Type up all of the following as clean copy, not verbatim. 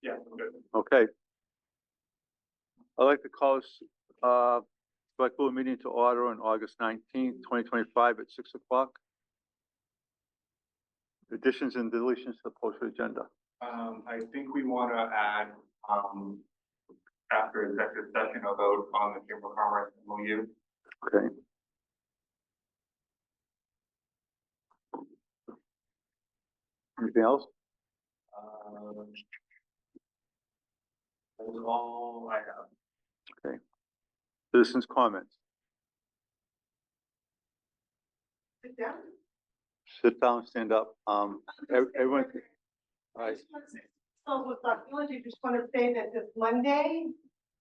Yeah, I'm good. Okay. I'd like to call this, select board meeting to order on August 19th, 2025 at 6 o'clock. Additions and deletions to the posted agenda. I think we want to add, after executive session, a vote on the Chamber of Commerce MOU. Okay. Anything else? That's all I have. Okay. Citizens' comments. Sit down. Sit down, stand up. Everyone. All right. So with Dr. Village, I just want to say that this Monday,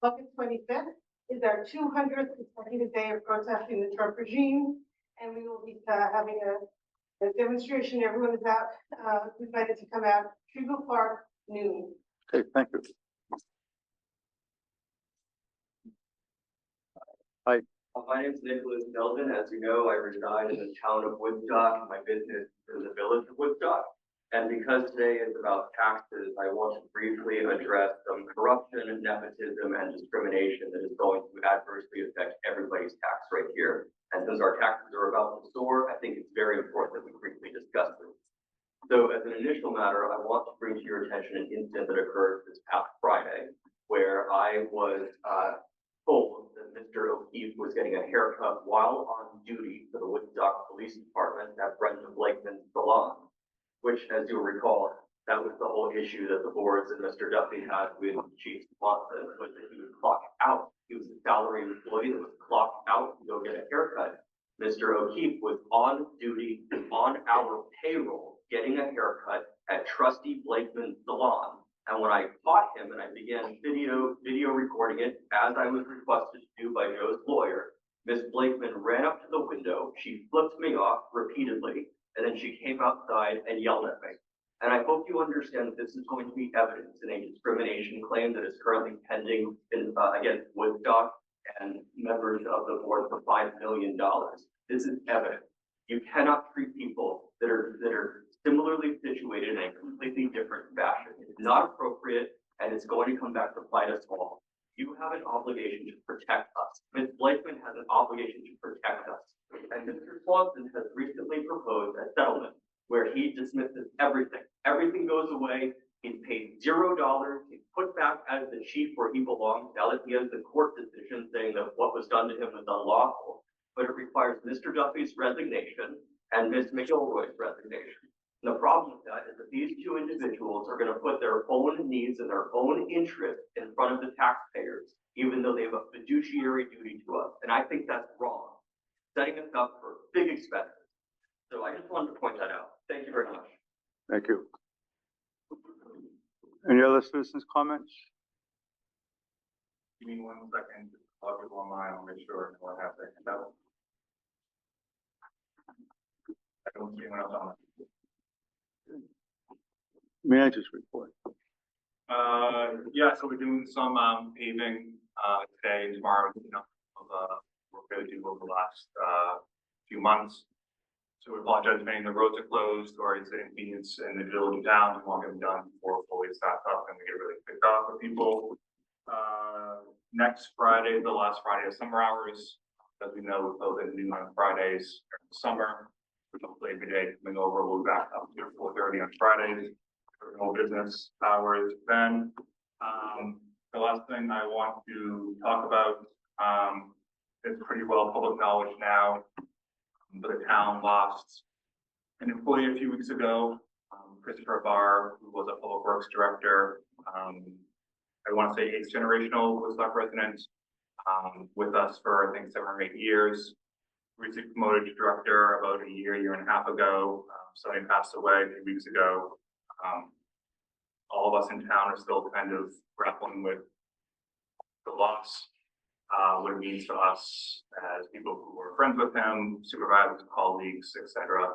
August 25th, is our 200th consecutive day of protesting the Trump regime. And we will be having a demonstration. Everyone is out, invited to come out, Trigo Park, noon. Okay, thank you. Hi. My name is Nicholas Delvin. As you know, I reside in the town of Woodstock. My business is in the village of Woodstock. And because today is about taxes, I want to briefly address some corruption, nepotism, and discrimination that is going to adversely affect everybody's tax rate here. And since our taxes are about to soar, I think it's very important that we briefly discuss this. So as an initial matter, I want to bring to your attention an incident that occurred this past Friday, where I was told that Mr. O'Keefe was getting a haircut while on duty for the Woodstock Police Department at Brenda Blakeman's salon, which, as you'll recall, that was the whole issue that the boards and Mr. Duffy had with Chief Swanson, was that he would clock out. He was a salaried employee that was clocked out to go get a haircut. Mr. O'Keefe was on duty on our payroll getting a haircut at Trustee Blakeman's salon. And when I caught him and I began video recording it, as I was requested to do by Joe's lawyer, Ms. Blakeman ran up to the window, she flipped me off repeatedly, and then she came outside and yelled at me. And I hope you understand that this is going to be evidence in a discrimination claim that is currently pending against Woodstock and members of the board for $5 million. This is evidence. You cannot treat people that are similarly situated in a completely different fashion. It's not appropriate, and it's going to come back to bite us all. You have an obligation to protect us. Ms. Blakeman has an obligation to protect us. And Mr. Swanson has recently proposed a settlement where he dismisses everything. Everything goes away. He's paid $0. He's put back as the chief where he belongs. Now that he has the court decision saying that what was done to him was unlawful, but it requires Mr. Duffy's resignation and Ms. McElroy's resignation. And the problem with that is that these two individuals are going to put their own needs and their own interests in front of the taxpayers, even though they have a fiduciary duty to us. And I think that's wrong, setting us up for big expenses. So I just wanted to point that out. Thank you very much. Thank you. Any other citizens' comments? Give me 1 second. I'll get online. I'll make sure no one has their hand up. I don't see anyone else on it. Managers report. Yeah, so we're doing some paving today and tomorrow, we're going to do over the last few months. So we apologize if any of the roads are closed or it's an inconvenience in the village of town. We want to get them done before fully staffed up and we get really picked up for people. Next Friday, the last Friday of summer hours. As we know, we close at noon on Fridays during the summer. Hopefully every day coming over, we'll be back up to 4:30 on Fridays. No business hours then. The last thing I want to talk about is pretty well public knowledge now, but the town lost an employee a few weeks ago, Christopher Barr, who was a public works director. I want to say 8th generational Woodstock resident, with us for I think 7 or 8 years. Recently promoted to director about a year and a half ago. Somebody passed away a few weeks ago. All of us in town are still kind of grappling with the loss, what it means to us as people who were friends with him, supervisors, colleagues, etc.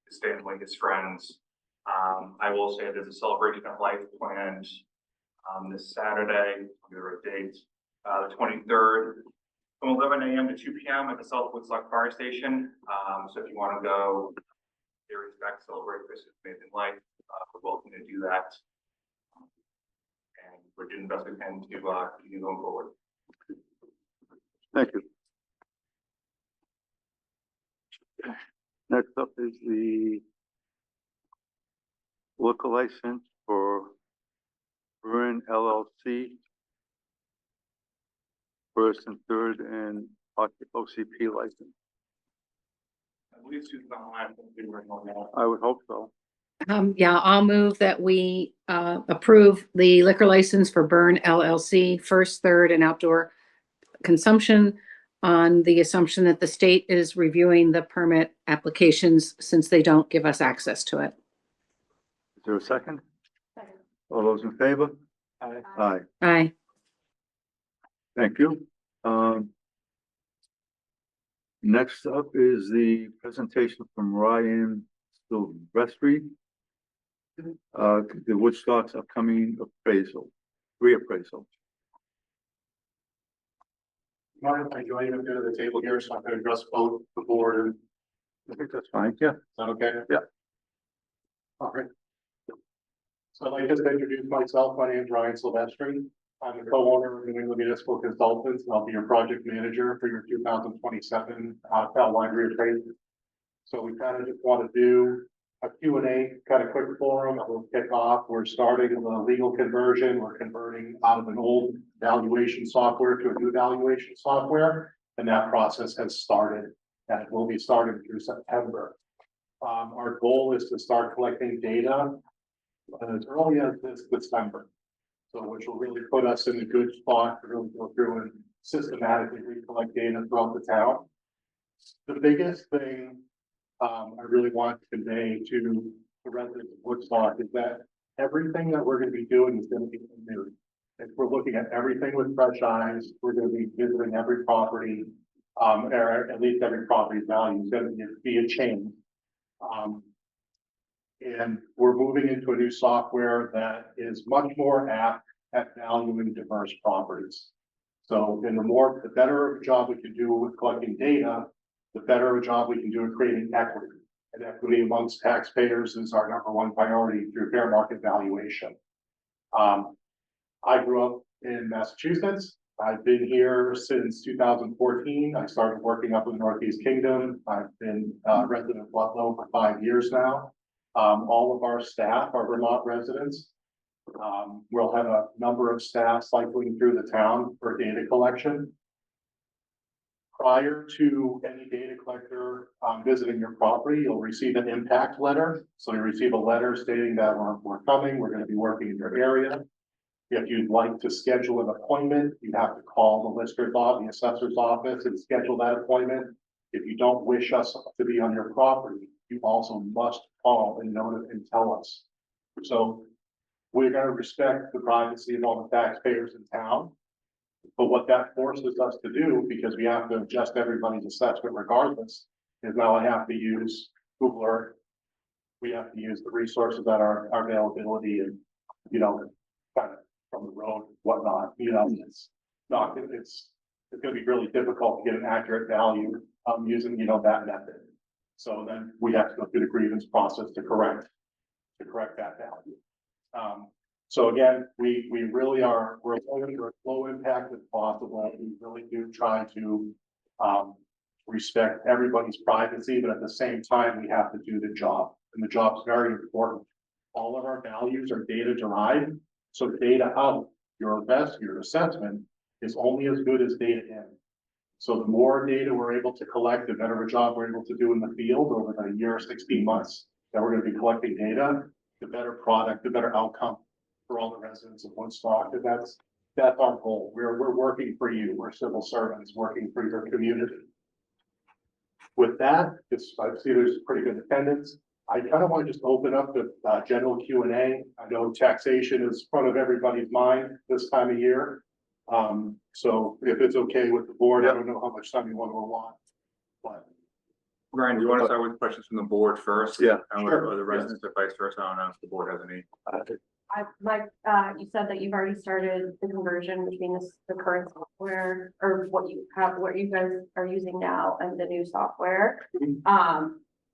His family, his friends. I will say there's a celebration of life planned this Saturday, under a date, the 23rd, from 11 a.m. to 2 p.m. at the South Woodstock Fire Station. So if you want to go, pay respect, celebrate Christmas, amazing life, we're welcome to do that. we're doing the best we can to continue going forward. Thank you. Next up is the liquor license for Burn LLC. First and third and OCP license. I believe Susan online, we were on that. I would hope so. Yeah, I'll move that we approve the liquor license for Burn LLC, first, third, and outdoor consumption on the assumption that the state is reviewing the permit applications since they don't give us access to it. Is there a second? Second. All those in favor? Aye. Aye. Aye. Thank you. Next up is the presentation from Ryan Silvestri. The Woodstock's upcoming reappraisal. Mind if I join you a bit of the table here, so I'm gonna address both the board and, is I think that's fine, yeah. that okay? Yeah. All right. So I'd like just to introduce myself. My name is Ryan Silvestri. I'm the co-owner of New England Municipal Consultants, and I'll be your project manager for your 2027 townwide reappraisal. So we kind of just want to do a Q&A kind of quick forum. We'll kick off. We're starting with a legal conversion. We're converting out of an old valuation software to a new valuation software, and that process has started, and it will be starting through September. Our goal is to start collecting data as early as this December. So which will really put us in a good spot to really go through and systematically recollect data throughout the town. The biggest thing I really want to convey to the residents of Woodstock is that everything that we're going to be doing is going to be new. If we're looking at everything with fresh eyes, we're going to be visiting every property, or at least every property's value is going to be a change. And we're moving into a new software that is much more apt at valuing diverse properties. So the better job we can do with collecting data, the better a job we can do at creating equity. And equity amongst taxpayers is our #1 priority through fair market valuation. I grew up in Massachusetts. I've been here since 2014. I started working up in the Northeast Kingdom. I've been a resident of Ludlow for 5 years now. All of our staff are Vermont residents. We'll have a number of staff cycling through the town for data collection. Prior to any data collector visiting your property, you'll receive an impact letter. So you receive a letter stating that we're coming, we're going to be working in your area. If you'd like to schedule an appointment, you have to call the lister's office, the assessor's office, and schedule that appointment. If you don't wish us to be on your property, you also must call and notify and tell us. So we're going to respect the privacy of all the taxpayers in town. But what that forces us to do, because we have to adjust everybody's assessment regardless, is now I have to use Google Earth. We have to use the resources that are our availability and, kind of from the road, whatnot, it's not, it's going to be really difficult to get an accurate value using, that method. So then we have to go through the grievance process to correct that value. So again, we really are, we're looking for as low impact as possible. We really do try to respect everybody's privacy, but at the same time, we have to do the job, and the job's very important. All of our values are data derived, so data out, your assessment is only as good as data in. So the more data we're able to collect, the better a job we're able to do in the field over the year, 16 months that we're going to be collecting data, the better product, the better outcome for all the residents of Woodstock. And that's our goal. We're working for you. We're civil servants working for your community. With that, I see there's pretty good attendance. I kind of want to just open up the general Q&A. I know taxation is front of everybody's mind this time of year. So if it's okay with the board, I don't know how much time you want to allot, but. Ryan, do you want to start with questions from the board first? Yeah, And sure. or the residents or vice versa? I don't know if the board has any. You said that you've already started the conversion between the current software or what you guys are using now and the new software.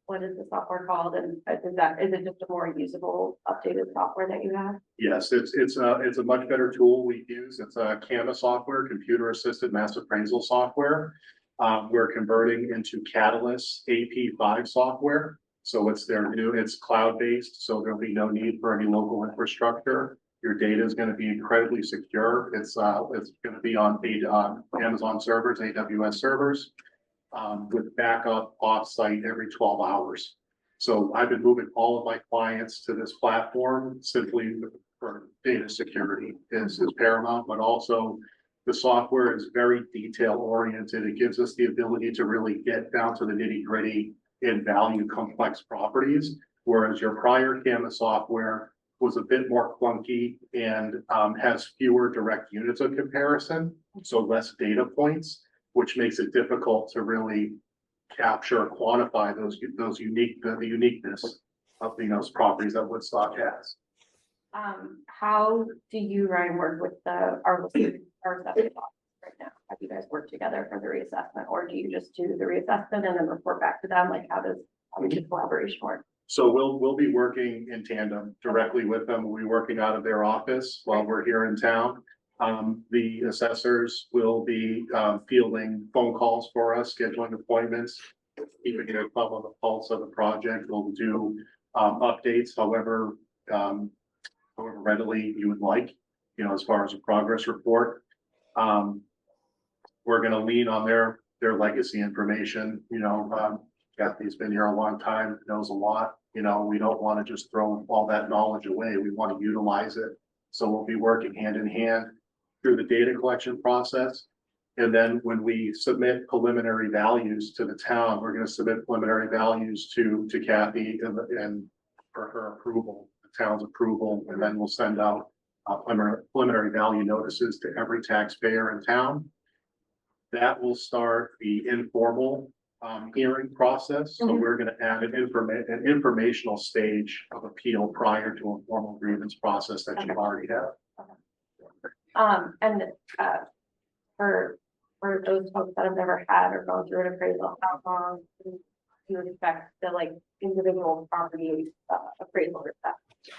what is the software called? And is it just a more usable, updated software that you have? Yes, it's a much better tool we use. It's a CAMA software, computer assisted mass appraisal software. We're converting into Catalyst AP5 software. So it's it's cloud-based, so there'll be no need for any local infrastructure. Your data is going to be incredibly secure. It's going to be on Amazon servers, AWS servers, with backup offsite every 12 hours. So I've been moving all of my clients to this platform simply for data security is paramount, but also the software is very detail oriented. It gives us the ability to really get down to the nitty gritty and value complex properties, whereas your prior CAMA software was a bit more clunky and has fewer direct units of comparison, so less data points, which makes it difficult to really capture, quantify the uniqueness of those properties that Woodstock has. How do you, Ryan, work with our assessment office right now? Have you guys worked together for the reassessment, or do you just do the reassessment and then report back to them? Like, how does the collaboration work? So we'll be working in tandem directly with them. We'll be working out of their office while we're here in town. The assessors will be fielding phone calls for us, scheduling appointments, keeping a thumb on the pulse of the project. We'll do updates however readily you would like, as far as a progress report. We're going to lean on their legacy information. Kathy's been here a long time, knows a lot. We don't want to just throw all that knowledge away. We want to utilize it. So we'll be working hand in hand through the data collection process. And then when we submit preliminary values to the town, we're going to submit preliminary values to Kathy and for her approval, the town's approval, and then we'll send out preliminary value notices to every taxpayer in town. That will start the informal hearing process. So we're going to add an informational stage of appeal prior to a formal grievance process that you already have. And for those folks that have never had or gone through an appraisal, how long do you expect the individual property appraisal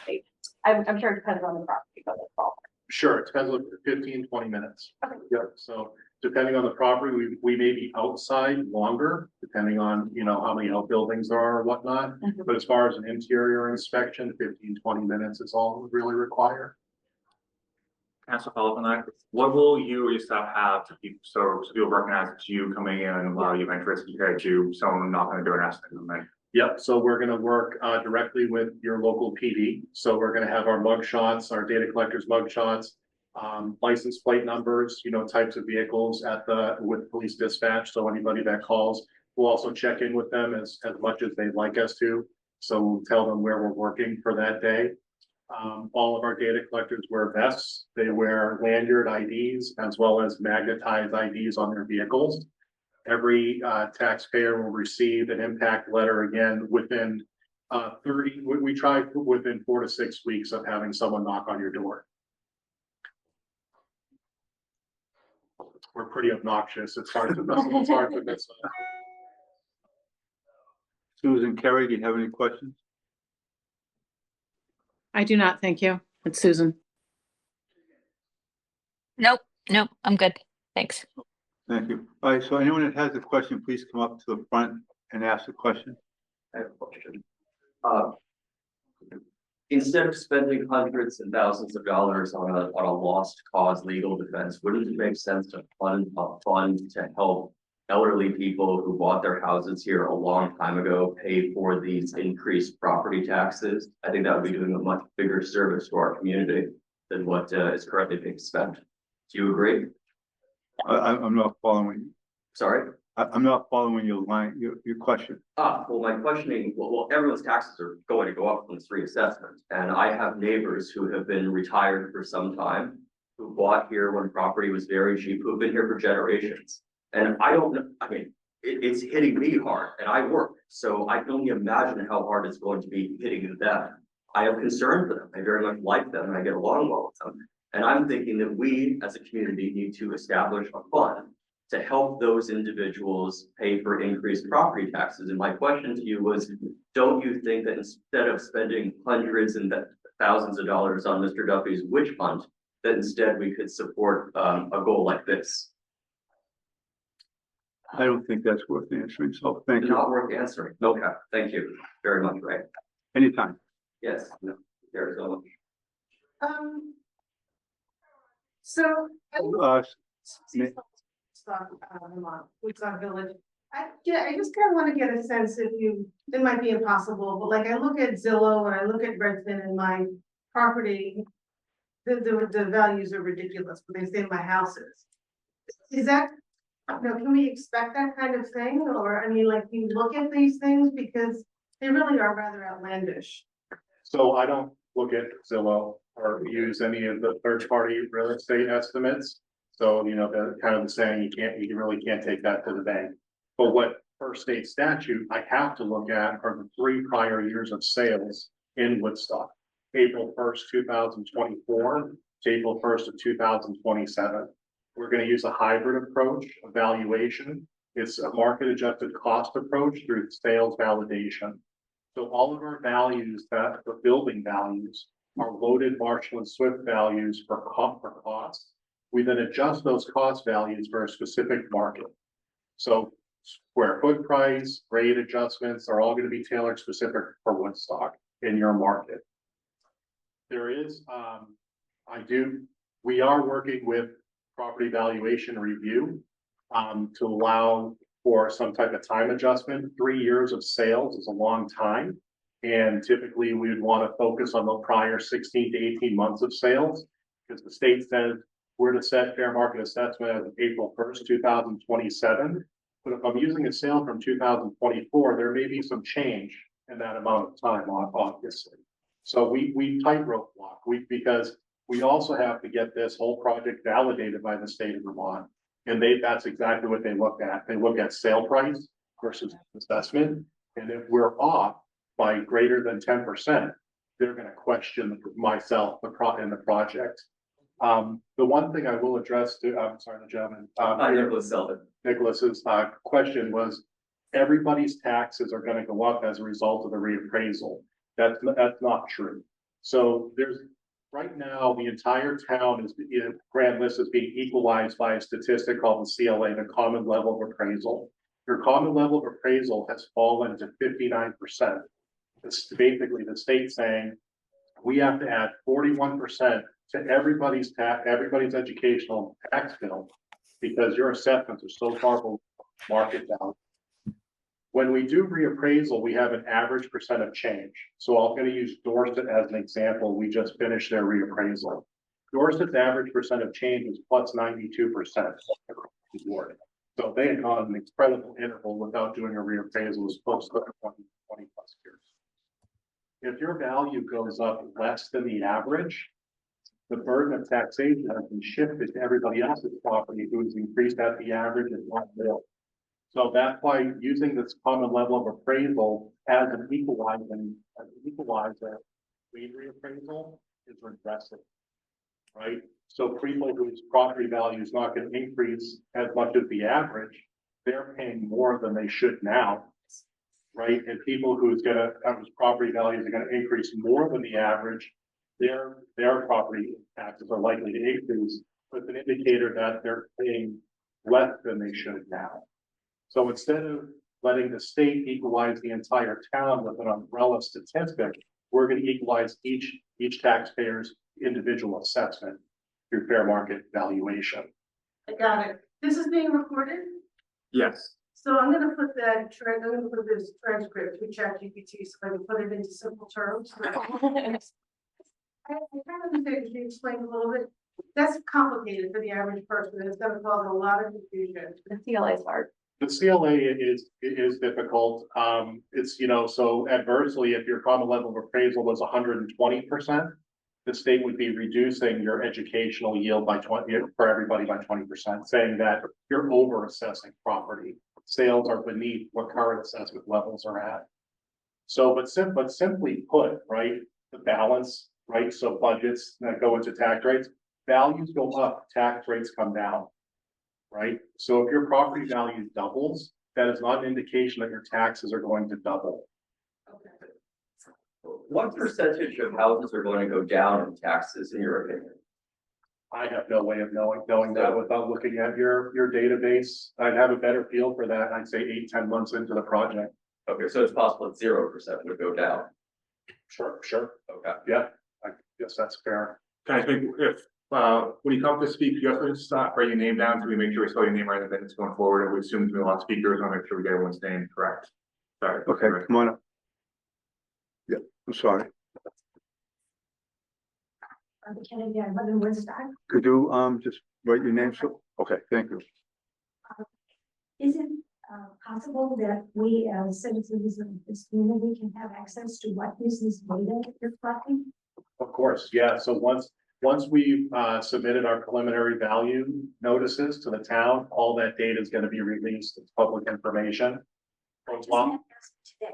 stage? I'm sure it depends on the property, but it's all. Sure, it depends on 15, 20 minutes. Okay. Yeah, so depending on the property, we may be outside longer, depending on, how many outbuildings there are or whatnot. But as far as an interior inspection, 15, 20 minutes is all we really require. Can I ask a follow-up on that? What will you or your staff have to keep, so people recognize it's you coming in and allow you interest compared to someone knocking on the door and asking them? Yep, so we're gonna work directly with your local PD. So we're gonna have our mug shots, our data collectors mug shots, license plate numbers, types of vehicles with police dispatch. So anybody that calls, we'll also check in with them as much as they'd like us to. So we'll tell them where we're working for that day. All of our data collectors wear vests. They wear lanyard IDs as well as magnetized IDs on their vehicles. Every taxpayer will receive an impact letter again within we try within 4 to 6 weeks of having someone knock on your door. We're pretty obnoxious. It's hard to miss. Susan, Kerry, do you have any questions? I do not, thank you. It's Susan. Nope, I'm good. Thanks. Thank you. All right, so anyone that has a question, please come up to the front and ask the question. I have a question. Instead of spending hundreds and thousands of dollars on a lost cause legal defense, wouldn't it make sense to fund a fund to help elderly people who bought their houses here a long time ago pay for these increased property taxes? I think that would be doing a much bigger service to our community than what is currently being spent. Do you agree? I'm not following. Sorry? I'm not following your line, your question. Well, my questioning, well, everyone's taxes are going to go up from this reassessment. And I have neighbors who have been retired for some time, who bought here when property was very cheap, who have been here for generations. And I don't know, it's hitting me hard and I work. So I can only imagine how hard it's going to be hitting them. I have concern for them. I very much like them and I get along well with them. And I'm thinking that we as a community need to establish a fund to help those individuals pay for increased property taxes. And my question to you was, don't you think that instead of spending hundreds and thousands of dollars on Mr. Duffy's witch hunt, that instead we could support a goal like this? I don't think that's worth answering, so thank you. Not worth answering. Okay, thank you very much, Ray. Anytime. Yes, no, there's so much. So. Uh, Woodstock Village. I just kind of want to get a sense if you, it might be impossible, but like I look at Zillow and I look at Redfin and my property, the values are ridiculous, but they say my house is. Is that, you know, can we expect that kind of thing? Or, I mean, like, you look at these things because they really are rather outlandish. So I don't look at Zillow or use any of the third-party real estate estimates. So, you know, the kind of the saying, you really can't take that to the bank. But what per state statute I have to look at are the 3 prior years of sales in Woodstock. April 1st, 2024 to April 1st of 2027. We're going to use a hybrid approach, evaluation. It's a market adjusted cost approach through sales validation. So all of our values that the building values are loaded Marshall and Swift values for cost. We then adjust those cost values for a specific market. So square foot price, grade adjustments are all going to be tailored specific for Woodstock in your market. There is, we are working with property valuation review to allow for some type of time adjustment. 3 years of sales is a long time. And typically we would want to focus on the prior 16 to 18 months of sales because the state says we're to set fair market assessment as of April 1st, 2027. But if I'm using a sale from 2024, there may be some change in that amount of time, obviously. So we tightrope walk because we also have to get this whole project validated by the state of Vermont. And that's exactly what they look at. They look at sale price versus assessment. And if we're off by greater than 10%, they're going to question myself in the project. The one thing I will address to, I'm sorry, the gentleman. Nicholas Selvin. Nicholas's question was, everybody's taxes are going to go up as a result of the reappraisal. That's not true. So right now, the entire town is, Grand List is being equalized by a statistic called the CLA, the Common Level of Appraisal. Your common level of appraisal has fallen to 59%. It's basically the state saying, we have to add 41% to everybody's educational tax bill because your assessments are so far below market value. When we do reappraisal, we have an average percent of change. So I'm going to use Dorset as an example. We just finished their reappraisal. Dorset's average percent of change is plus 92% across the board. So they had gone an incredible interval without doing a reappraisal as close to 20 plus years. If your value goes up less than the average, the burden of taxation has been shifted to everybody else's property who is increased at the average and not nil. So that's why using this common level of appraisal as an equalizer, reappraisal is regressive, right? So people whose property value is not going to increase as much as the average, they're paying more than they should now, right? And people whose property values are going to increase more than the average, their property taxes are likely to increase, with an indicator that they're paying less than they should now. So instead of letting the state equalize the entire town with an umbrella statistic, we're going to equalize each taxpayer's individual assessment through fair market valuation. I got it. This is being recorded? Yes. So I'm gonna put this transcript to ChatGPT so I can put it into simple terms. I kind of understand, you explained a little bit. That's complicated for the average person. It's gonna cause a lot of confusion. The CLA is hard. The CLA is difficult. It's, so adversely, if your common level of appraisal was 120%, the state would be reducing your educational yield by 20 for everybody by 20%, saying that you're over assessing property. Sales are beneath what current assessment levels are at. So, but simply put, right, the balance, right? So budgets that go into tax rates, values go up, tax rates come down. right? So if your property value doubles, that is not an indication that your taxes are going to double. What percentage of houses are going to go down in taxes in your opinion? I have no way of knowing that without looking at your database. I'd have a better feel for that, I'd say 8-10 months into the project. Okay, so it's possible that 0% would go down. Sure. Okay. Yeah, I guess that's fair. Can I think if, when you come to speak, you have to stop, write your name down, so we make sure we spell your name right, and then it's going forward, and we assume there's a lot of speakers, I want to make sure we get everyone's name correct. Sorry. Okay, come on up. Yeah, I'm sorry. Kennedy, I live in Woodstock. Could you, just write your name? So, okay, thank you. Is it possible that we as citizens of this community can have access to what is this data that you're collecting? Of course, yeah, so once we've submitted our preliminary value notices to the town, all that data is gonna be released, it's public information. Today.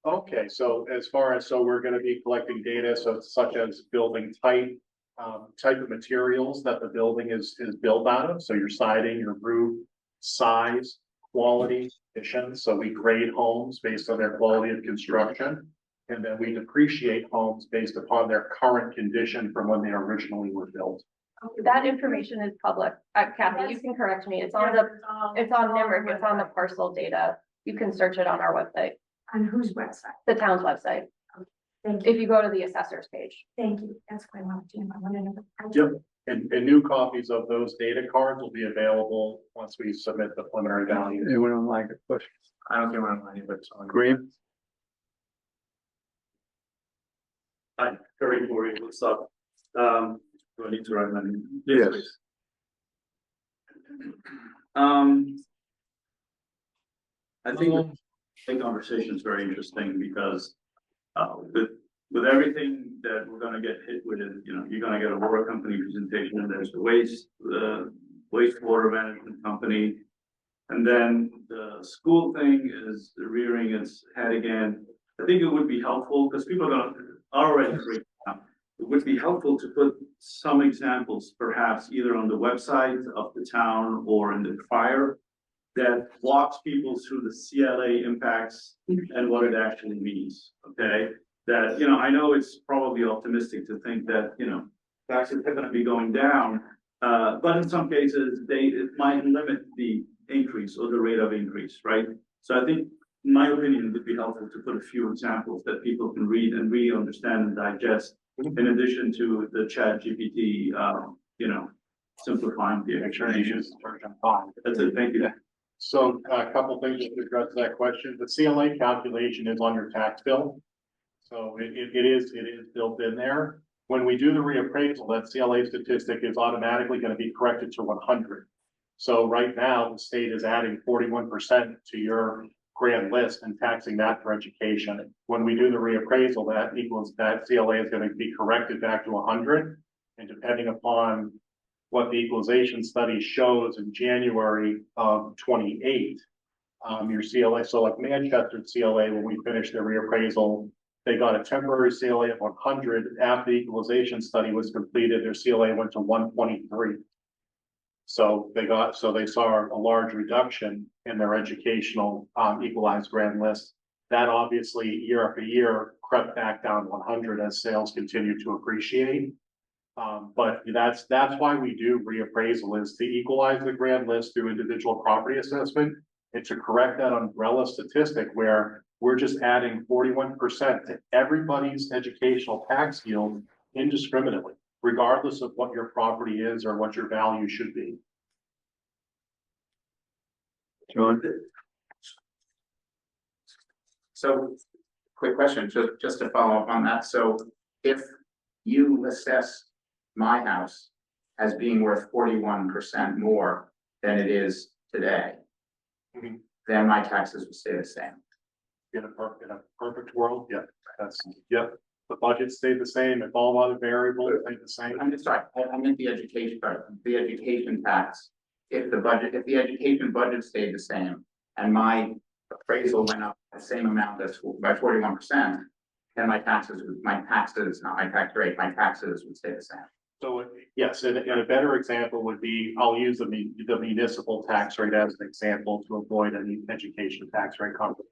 Okay, so as far as, so we're gonna be collecting data, so such as building type of materials that the building is built out of, so your siding, your roof, size, quality, condition, so we grade homes based on their quality of construction. And then we depreciate homes based upon their current condition from when they originally were built. That information is public. Kathy, you can correct me. It's on NIMRIC, it's on the parcel data. You can search it on our website, On whose website? the town's website, Thank you, if you go to the assessor's page. thank you. That's what I wanted to, I want to know. Yep. And new copies of those data cards will be available once we submit the preliminary value. Anyone online got questions? I don't think we're online, but it's on. Green? Hi, Curry Murray, Woodstock. Do I need to write my name? Yes. Please. I think the conversation is very interesting because with everything that we're gonna get hit with, it, you know, you're gonna get a water company presentation, and there's the wastewater management company. And then the school thing is rearing its head again. I think it would be helpful, because people are already freaked out. It would be helpful to put some examples, perhaps either on the website of the town or in the crier, that walks people through the CLA impacts and what it actually means, okay? That, you know, I know it's probably optimistic to think that, you know, taxes are gonna be going down, but in some cases, it might limit the increase or the rate of increase, right? So I think, in my opinion, it would be helpful to put a few examples that people can read and really understand and digest, in addition to the ChatGPT, you know, simplifying the Make sure you explanation. use version 5. That's it, thank you. So a couple things to address that question. The CLA calculation is on your tax bill. So it is built in there. When we do the reappraisal, that CLA statistic is automatically going to be corrected to 100. So right now, the state is adding 41% to your grand list and taxing that for education. When we do the reappraisal, that equals that CLA is going to be corrected back to 100. And depending upon what the equalization study shows in January of 28, your CLA, so like Manchester CLA, when we finished their reappraisal, they got a temporary CLA of 100. After the equalization study was completed, their CLA went to 123. So they saw a large reduction in their educational equalized grand list. That obviously year after year crept back down 100 as sales continue to appreciate. But that's why we do reappraisal, is to equalize the grand list through individual property assessment and to correct that umbrella statistic where we're just adding 41% to everybody's educational tax yield indiscriminately, regardless of what your property is or what your value should be. John? So, quick question, just to follow up on that. So if you assess my house as being worth 41% more than it is today, Mhm. then my taxes will stay the same. In a perfect world, yeah, the budget stayed the same, if all other variables stayed the same. I'm just sorry, I meant the education part, the education tax. If the education budget stayed the same and my appraisal went up the same amount as by 41%, then my tax rate would stay the same. So, yes, and a better example would be, I'll use the municipal tax rate as an example to avoid any education tax rate conflict.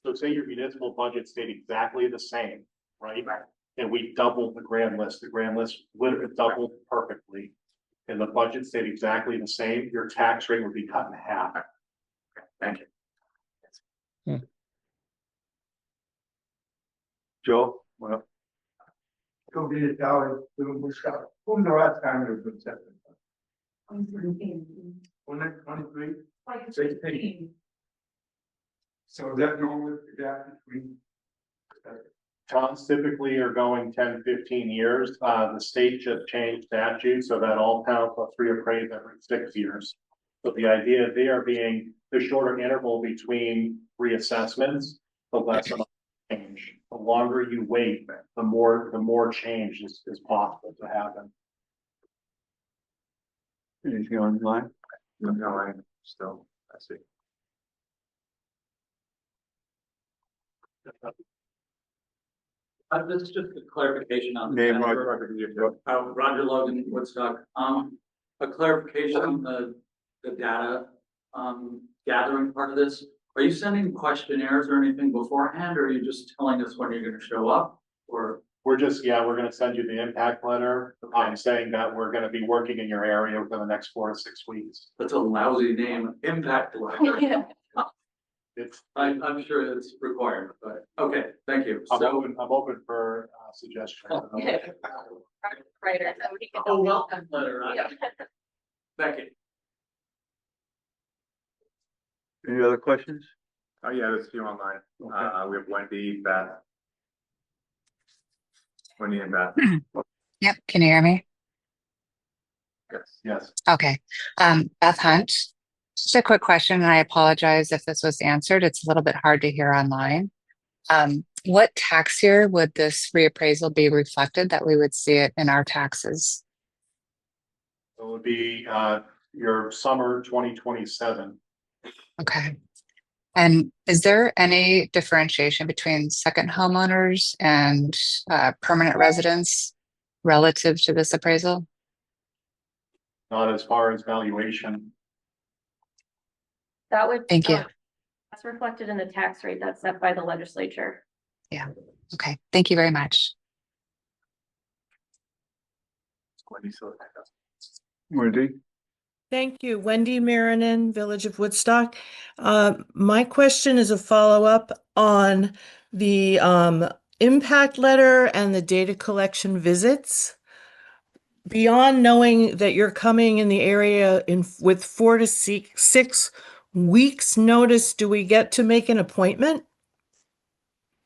So say your municipal budget stayed exactly the same, right? And we doubled the grand list literally doubled perfectly. And the budget stayed exactly the same, your tax rate would be cut in half. Thank you. Joe, well, Go get it down, doing Woodstock. When the last time it was been set? 23? So is that normal, is that between? Towns typically are going 10, 15 years. The state just changed statute so that all towns must reappraise every 6 years. So the idea there being the shorter interval between reassessments, the less amount of change. The longer you wait, the more change is possible to happen. anything online? No, I still, I see. This is just a clarification on. Name, Roger Logan, Woodstock. A clarification on the data, gathering part of this. Are you sending questionnaires or anything beforehand, or are you just telling us when you're gonna show up? Or, We're gonna send you the impact letter. I'm saying that we're gonna be working in your area within the next 4 to 6 weeks. that's a lousy name, impact letter. It's, I'm sure it's required, but, okay, thank you. I'm So, open for suggestions. Writer. a welcome letter, right? Thank you. Any other questions? Oh, yeah, there's a few online. Okay. We have Wendy, Beth. Wendy and Beth, Yep, can you hear me? yes. Yes. Okay. Beth Hunt, just a quick question, and I apologize if this was answered. It's a little bit hard to hear online. What tax year would this reappraisal be reflected that we would see it in our taxes? It would be your summer 2027. Okay. And is there any differentiation between second homeowners and permanent residents relative to this appraisal? Not as far as valuation. That would. Thank you. That's reflected in the tax rate that's set by the legislature. Yeah. Okay. Thank you very much. Wendy, so. Wendy? Thank you. Wendy Marinin, Village of Woodstock. My question is a follow-up on the impact letter and the data collection visits. Beyond knowing that you're coming in the area with 4 to 6 weeks notice, do we get to make an appointment?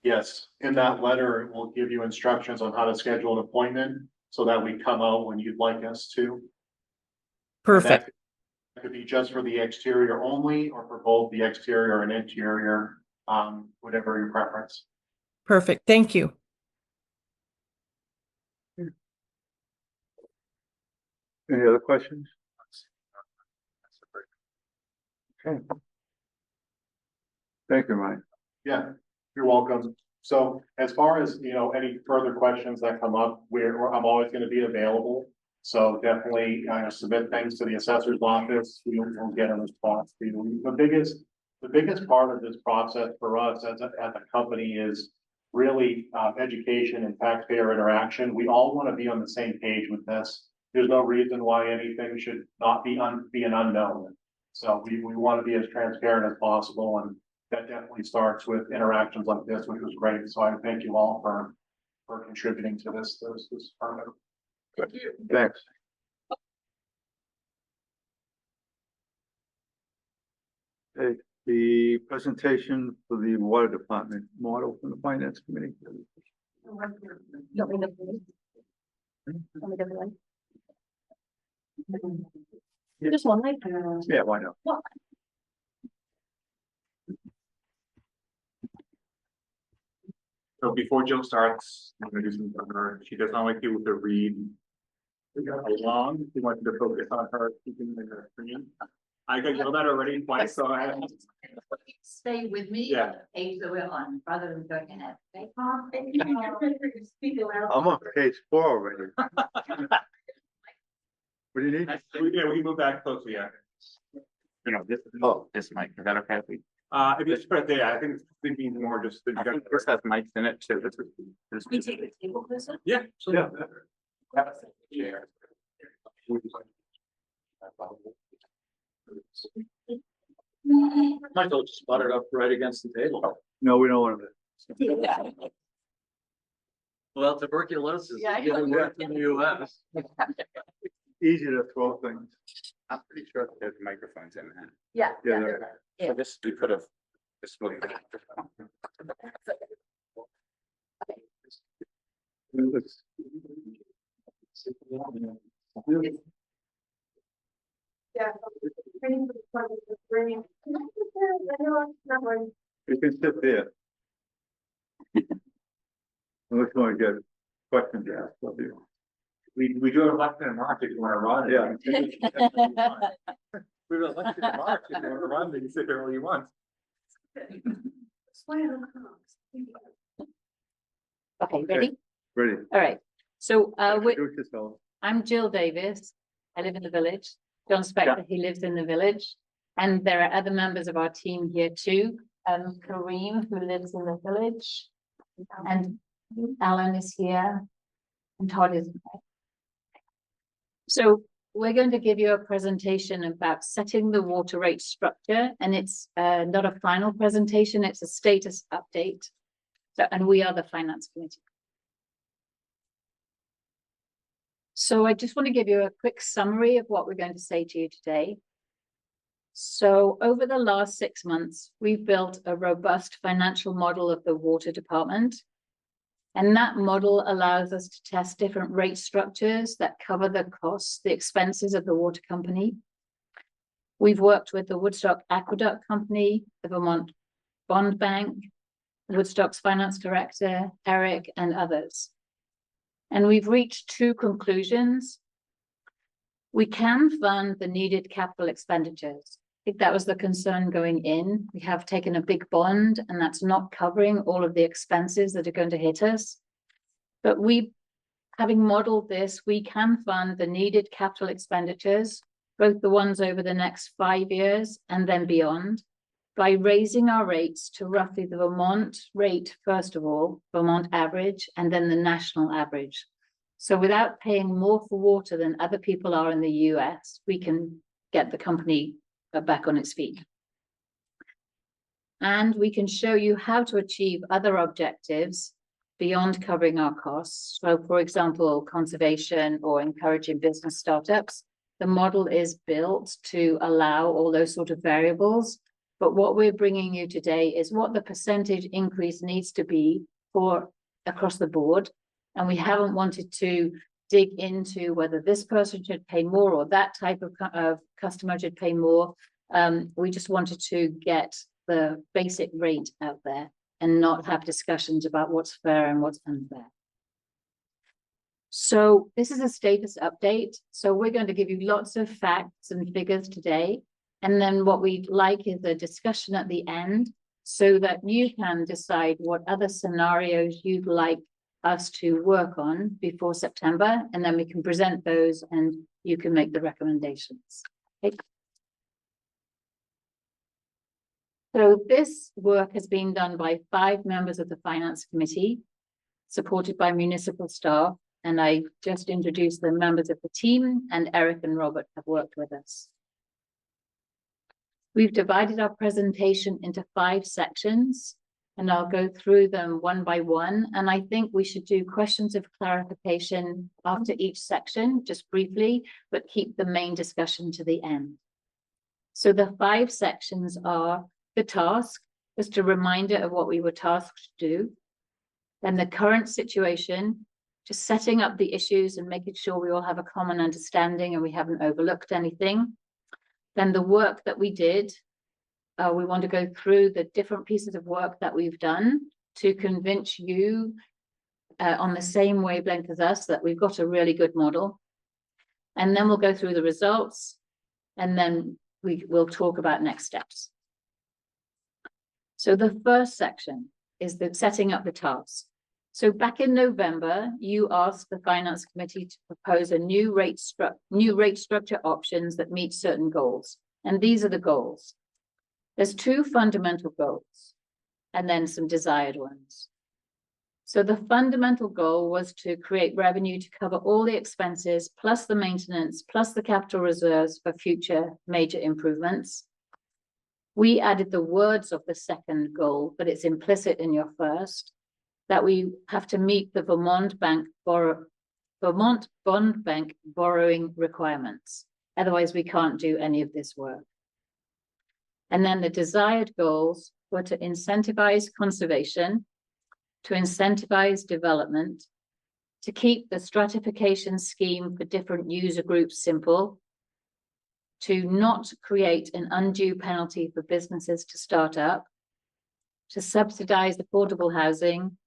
Yes, in that letter, it will give you instructions on how to schedule an appointment so that we come out when you'd like us to. Perfect. That could be just for the exterior only or for both the exterior and interior, whatever your preference. Perfect. Thank you. Any other questions? Okay. Thank you, Ryan. Yeah, you're welcome. So as far as, any further questions that come up, I'm always going to be available. So definitely submit things to the assessor's office. We'll get a response to you. The biggest part of this process for us as a company is really education and taxpayer interaction. We all want to be on the same page with this. There's no reason why anything should not be an unknown. So we want to be as transparent as possible, and that definitely starts with interactions like this, which was great. So I thank you all for contributing to this permit. Thanks. Okay, the presentation for the water department model from the finance committee. Just one like. Yeah, why not? So before Jill starts, I'm gonna do some for her. She does not like people to read along. She wanted to focus on her keeping the screen. I got yelled at already twice, so I have. Stay with me. Yeah. Page that we're on, rather than going at. I'm on page 4 already. What do you need? Yeah, we can move back closer, yeah. You know, this, this mic, is that okay? If we, If you just put it there, I think it's thinking more just. I think this has mics in it too. This We take the table closer? Yeah. Yeah. Chair. Michael just buttered up right against the table. No, we don't want to. Well, tuberculosis is Yeah. getting worse in the US. Easy to throw things. I'm pretty sure there's microphones in that. Yeah. Yeah, there- So this, we could have, this moved. Let's- Yeah. Bring the front, bring- Can I sit there? I know it's not right. You can sit there. Unless you want to get questions asked of you. We do an election in March if you want to run. Yeah. We have an election in March if you want to run, then you sit there all you want. Okay, ready? Ready. All right. So, Introduce yourself. I'm Jill Davis. I live in the village. John Spector, he lives in the village. And there are other members of our team here too. Kareem, who lives in the village. And Alan is here. And Todd is here. So we're going to give you a presentation about setting the water rate structure. And it's not a final presentation, it's a status update. So, and we are the finance committee. So I just want to give you a quick summary of what we're going to say to you today. So over the last 6 months, we've built a robust financial model of the water department. And that model allows us to test different rate structures that cover the costs, the expenses of the water company. We've worked with the Woodstock Aqueduct Company, the Vermont Bond Bank, Woodstock's finance director, Eric, and others. And we've reached 2 conclusions. We can fund the needed capital expenditures. I think that was the concern going in. We have taken a big bond and that's not covering all of the expenses that are going to hit us. But having modeled this, we can fund the needed capital expenditures, both the ones over the next 5 years and then beyond, by raising our rates to roughly the Vermont rate, first of all, Vermont average, and then the national average. So without paying more for water than other people are in the US, we can get the company back on its feet. And we can show you how to achieve other objectives beyond covering our costs. So for example, conservation or encouraging business startups. The model is built to allow all those sort of variables. But what we're bringing you today is what the percentage increase needs to be for across the board. And we haven't wanted to dig into whether this person should pay more or that type of customer should pay more. We just wanted to get the basic rate out there and not have discussions about what's fair and what's unfair. So this is a status update. So we're going to give you lots of facts and figures today. And then what we'd like is a discussion at the end so that you can decide what other scenarios you'd like us to work on before September, and then we can present those and you can make the recommendations. Okay. So this work has been done by 5 members of the finance committee, supported by municipal staff, and I just introduced the members of the team, and Eric and Robert have worked with us. We've divided our presentation into 5 sections, and I'll go through them one by one. And I think we should do questions of clarification after each section, just briefly, but keep the main discussion to the end. So the 5 sections are the task, just a reminder of what we were tasked to do. Then the current situation, just setting up the issues and making sure we all have a common understanding and we haven't overlooked anything. Then the work that we did, we want to go through the different pieces of work that we've done to convince you on the same wavelength as us that we've got a really good model. And then we'll go through the results and then we will talk about next steps. So the first section is the setting up the task. So back in November, you asked the Finance Committee to propose a new rate structure options that meet certain goals. And these are the goals. There's two fundamental goals and then some desired ones. So the fundamental goal was to create revenue to cover all the expenses, plus the maintenance, plus the capital reserves for future major improvements. We added the words of the second goal, but it's implicit in your first, that we have to meet the Vermont Bond Bank borrowing requirements. Otherwise, we can't do any of this work. And then the desired goals were to incentivize conservation, to incentivize development, to keep the stratification scheme for different user groups simple, to not create an undue penalty for businesses to start up, to subsidize affordable housing,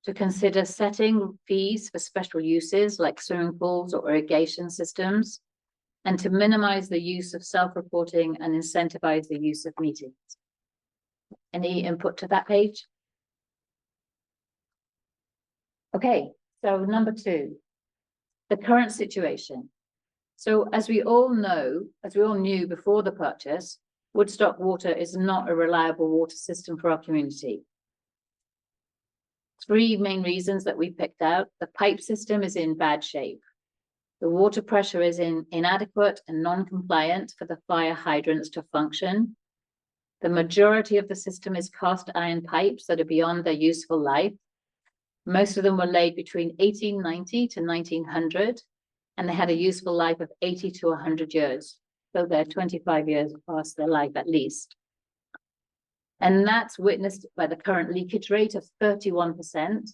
to consider setting fees for special uses like swimming pools or irrigation systems, and to minimize the use of self-reporting and incentivize the use of meetings. Any input to that page? Okay, so number 2, the current situation. So as we all knew before the purchase, Woodstock Water is not a reliable water system for our community. 3 main reasons that we picked out. The pipe system is in bad shape. The water pressure is inadequate and non-compliant for the fire hydrants to function. The majority of the system is cast iron pipes that are beyond their useful life. Most of them were laid between 1890 to 1900, and they had a useful life of 80 to 100 years. So they're 25 years past their life at least. And that's witnessed by the current leakage rate of 31%.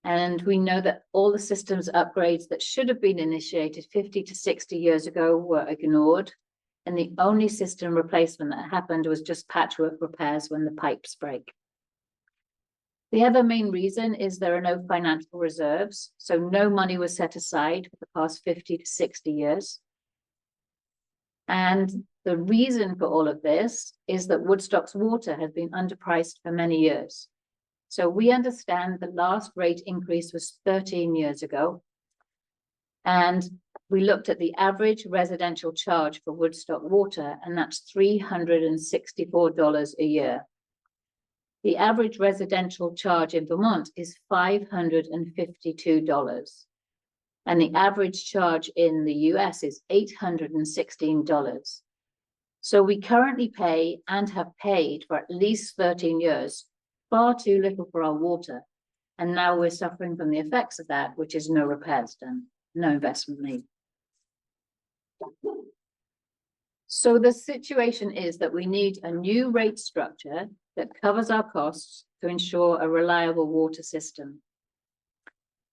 And we know that all the systems upgrades that should have been initiated 50 to 60 years ago were ignored. And the only system replacement that happened was just patchwork repairs when the pipes break. The other main reason is there are no financial reserves, so no money was set aside for the past 50 to 60 years. And the reason for all of this is that Woodstock's water has been underpriced for many years. So we understand the last rate increase was 13 years ago. And we looked at the average residential charge for Woodstock water, and that's $364 a year. The average residential charge in Vermont is $552. And the average charge in the US is $816. So we currently pay and have paid for at least 13 years, far too little for our water. And now we're suffering from the effects of that, which is no repairs done, no investment made. So the situation is that we need a new rate structure that covers our costs to ensure a reliable water system.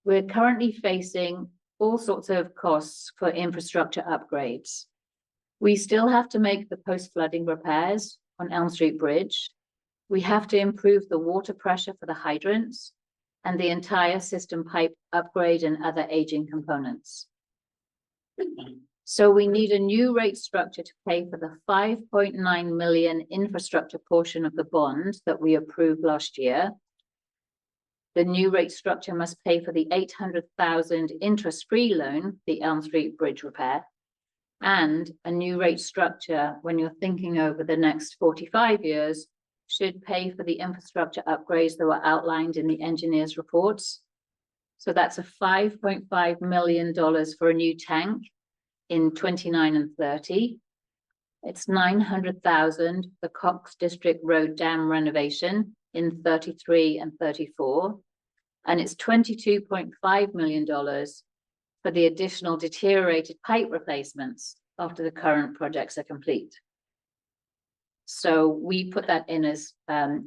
We're currently facing all sorts of costs for infrastructure upgrades. We still have to make the post-flooding repairs on Elm Street Bridge. We have to improve the water pressure for the hydrants and the entire system pipe upgrade and other aging components. So we need a new rate structure to pay for the $5.9 million infrastructure portion of the bond that we approved last year. The new rate structure must pay for the $800,000 interest-free loan, the Elm Street Bridge repair, and a new rate structure, when you're thinking over the next 45 years, should pay for the infrastructure upgrades that were outlined in the engineer's reports. So that's a $5.5 million for a new tank in 29 and 30. It's $900,000, the Cox District Road Dam renovation in 33 and 34. And it's $22.5 million for the additional deteriorated pipe replacements after the current projects are complete. So we put that in as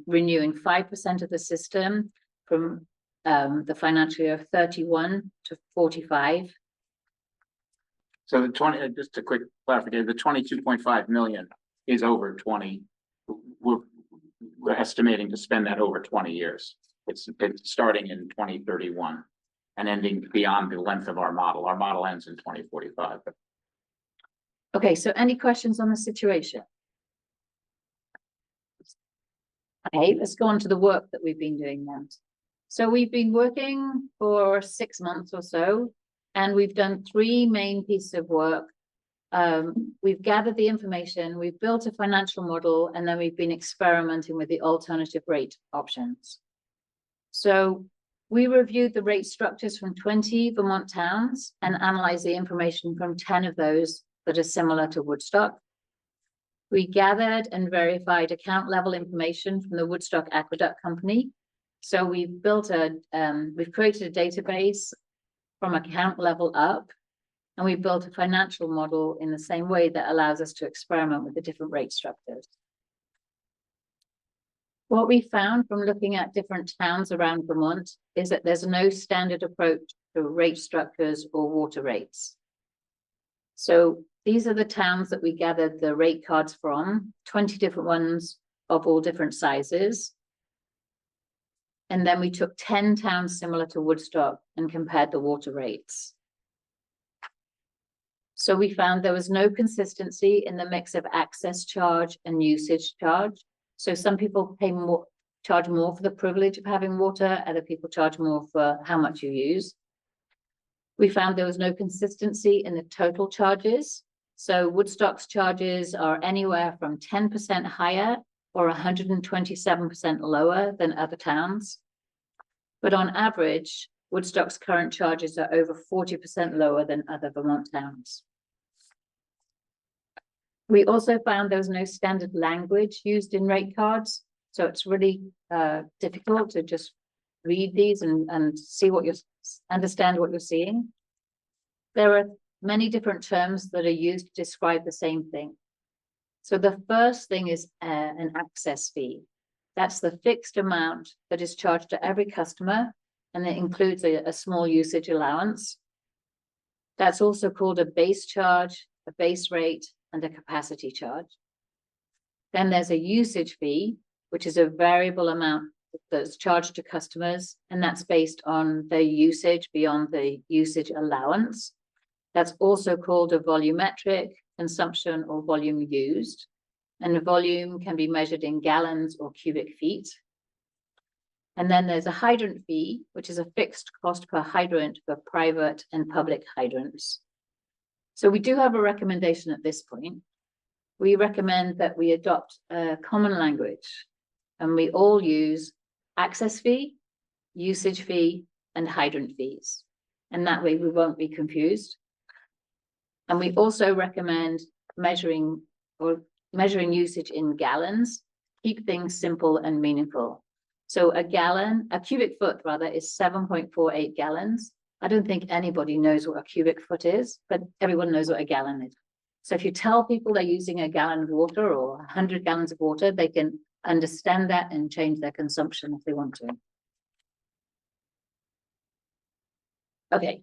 renewing 5% of the system from the financial year of 31 to 45. So the 20, just a quick clarification, the 22.5 million is over 20. We're estimating to spend that over 20 years. It's starting in 2031 and ending beyond the length of our model. Our model ends in 2045. Okay, so any questions on the situation? Okay, let's go on to the work that we've been doing then. So we've been working for 6 months or so, and we've done 3 main pieces of work. We've gathered the information, we've built a financial model, and then we've been experimenting with the alternative rate options. So we reviewed the rate structures from 20 Vermont towns and analyzed the information from 10 of those that are similar to Woodstock. We gathered and verified account level information from the Woodstock Aqueduct Company. So we've created a database from account level up, and we built a financial model in the same way that allows us to experiment with the different rate structures. What we found from looking at different towns around Vermont is that there's no standard approach to rate structures or water rates. So these are the towns that we gathered the rate cards from, 20 different ones of all different sizes. And then we took 10 towns similar to Woodstock and compared the water rates. So we found there was no consistency in the mix of access charge and usage charge. So some people charge more for the privilege of having water, other people charge more for how much you use. We found there was no consistency in the total charges. So Woodstock's charges are anywhere from 10% higher or 127% lower than other towns. But on average, Woodstock's current charges are over 40% lower than other Vermont towns. We also found there was no standard language used in rate cards. So it's really difficult to just read these and see what understand what you're seeing. There are many different terms that are used to describe the same thing. So the first thing is an access fee. That's the fixed amount that is charged to every customer, and it includes a small usage allowance. That's also called a base charge, a base rate, and a capacity charge. Then there's a usage fee, which is a variable amount that's charged to customers, and that's based on their usage beyond the usage allowance. That's also called a volumetric consumption or volume used, and the volume can be measured in gallons or cubic feet. And then there's a hydrant fee, which is a fixed cost per hydrant for private and public hydrants. So we do have a recommendation at this point. We recommend that we adopt a common language, and we all use access fee, usage fee, and hydrant fees. And that way we won't be confused. And we also recommend measuring usage in gallons, keep things simple and meaningful. So a cubic foot rather, is 7.48 gallons. I don't think anybody knows what a cubic foot is, but everyone knows what a gallon is. So if you tell people they're using a gallon of water or 100 gallons of water, they can understand that and change their consumption if they want to. Okay,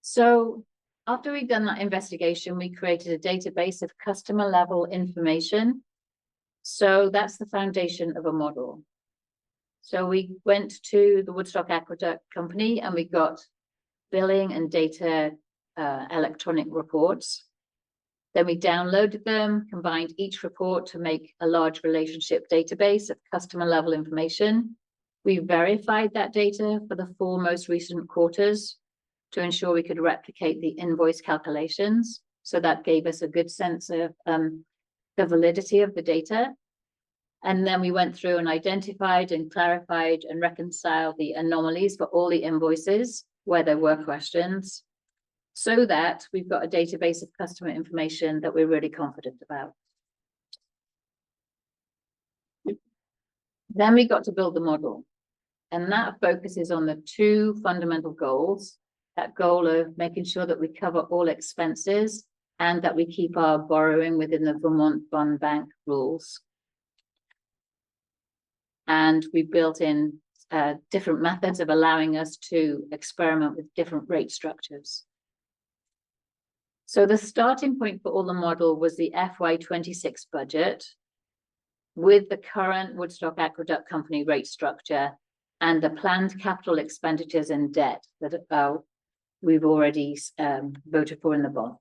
so after we've done that investigation, we created a database of customer level information. So that's the foundation of a model. So we went to the Woodstock Aqueduct Company and we got billing and data electronic reports. Then we downloaded them, combined each report to make a large relationship database of customer level information. We verified that data for the 4 most recent quarters to ensure we could replicate the invoice calculations. So that gave us a good sense of the validity of the data. And then we went through and identified and clarified and reconciled the anomalies for all the invoices where there were questions, so that we've got a database of customer information that we're really confident about. Then we got to build the model, and that focuses on the 2 fundamental goals. That goal of making sure that we cover all expenses and that we keep our borrowing within the Vermont Bond Bank rules. And we built in different methods of allowing us to experiment with different rate structures. So the starting point for all the model was the FY26 budget with the current Woodstock Aqueduct Company rate structure and the planned capital expenditures and debt that we've already voted for in the bond.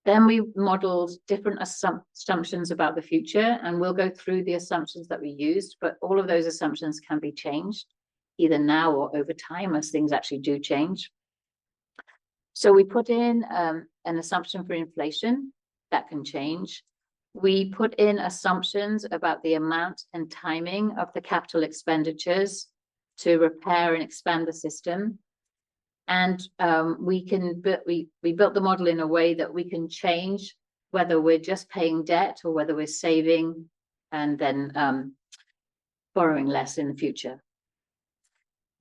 Then we modeled different assumptions about the future, and we'll go through the assumptions that we used, but all of those assumptions can be changed either now or over time as things actually do change. So we put in an assumption for inflation that can change. We put in assumptions about the amount and timing of the capital expenditures to repair and expand the system. And we built the model in a way that we can change whether we're just paying debt or whether we're saving and then borrowing less in the future.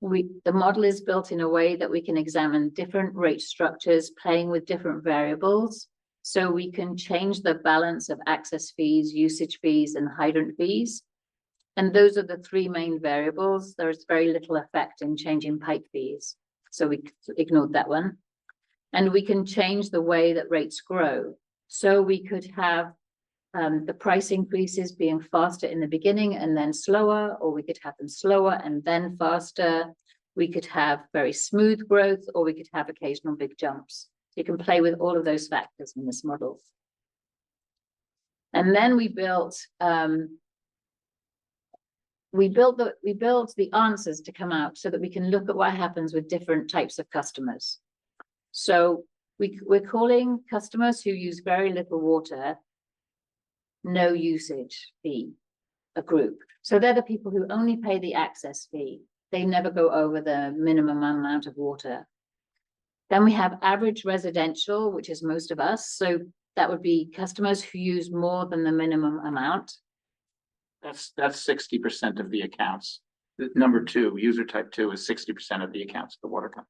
The model is built in a way that we can examine different rate structures playing with different variables. So we can change the balance of access fees, usage fees, and hydrant fees. And those are the three main variables. There's very little effect in changing pipe fees. So we ignored that one. And we can change the way that rates grow. So we could have the price increases being faster in the beginning and then slower, or we could have them slower and then faster. We could have very smooth growth, or we could have occasional big jumps. You can play with all of those factors in this model. And then we built the answers to come out so that we can look at what happens with different types of customers. So we're calling customers who use very little water no usage fee, a group. So they're the people who only pay the access fee. They never go over the minimum amount of water. Then we have average residential, which is most of us. So that would be customers who use more than the minimum amount. That's 60% of the accounts. Number two, user type 2 is 60% of the accounts of the water company.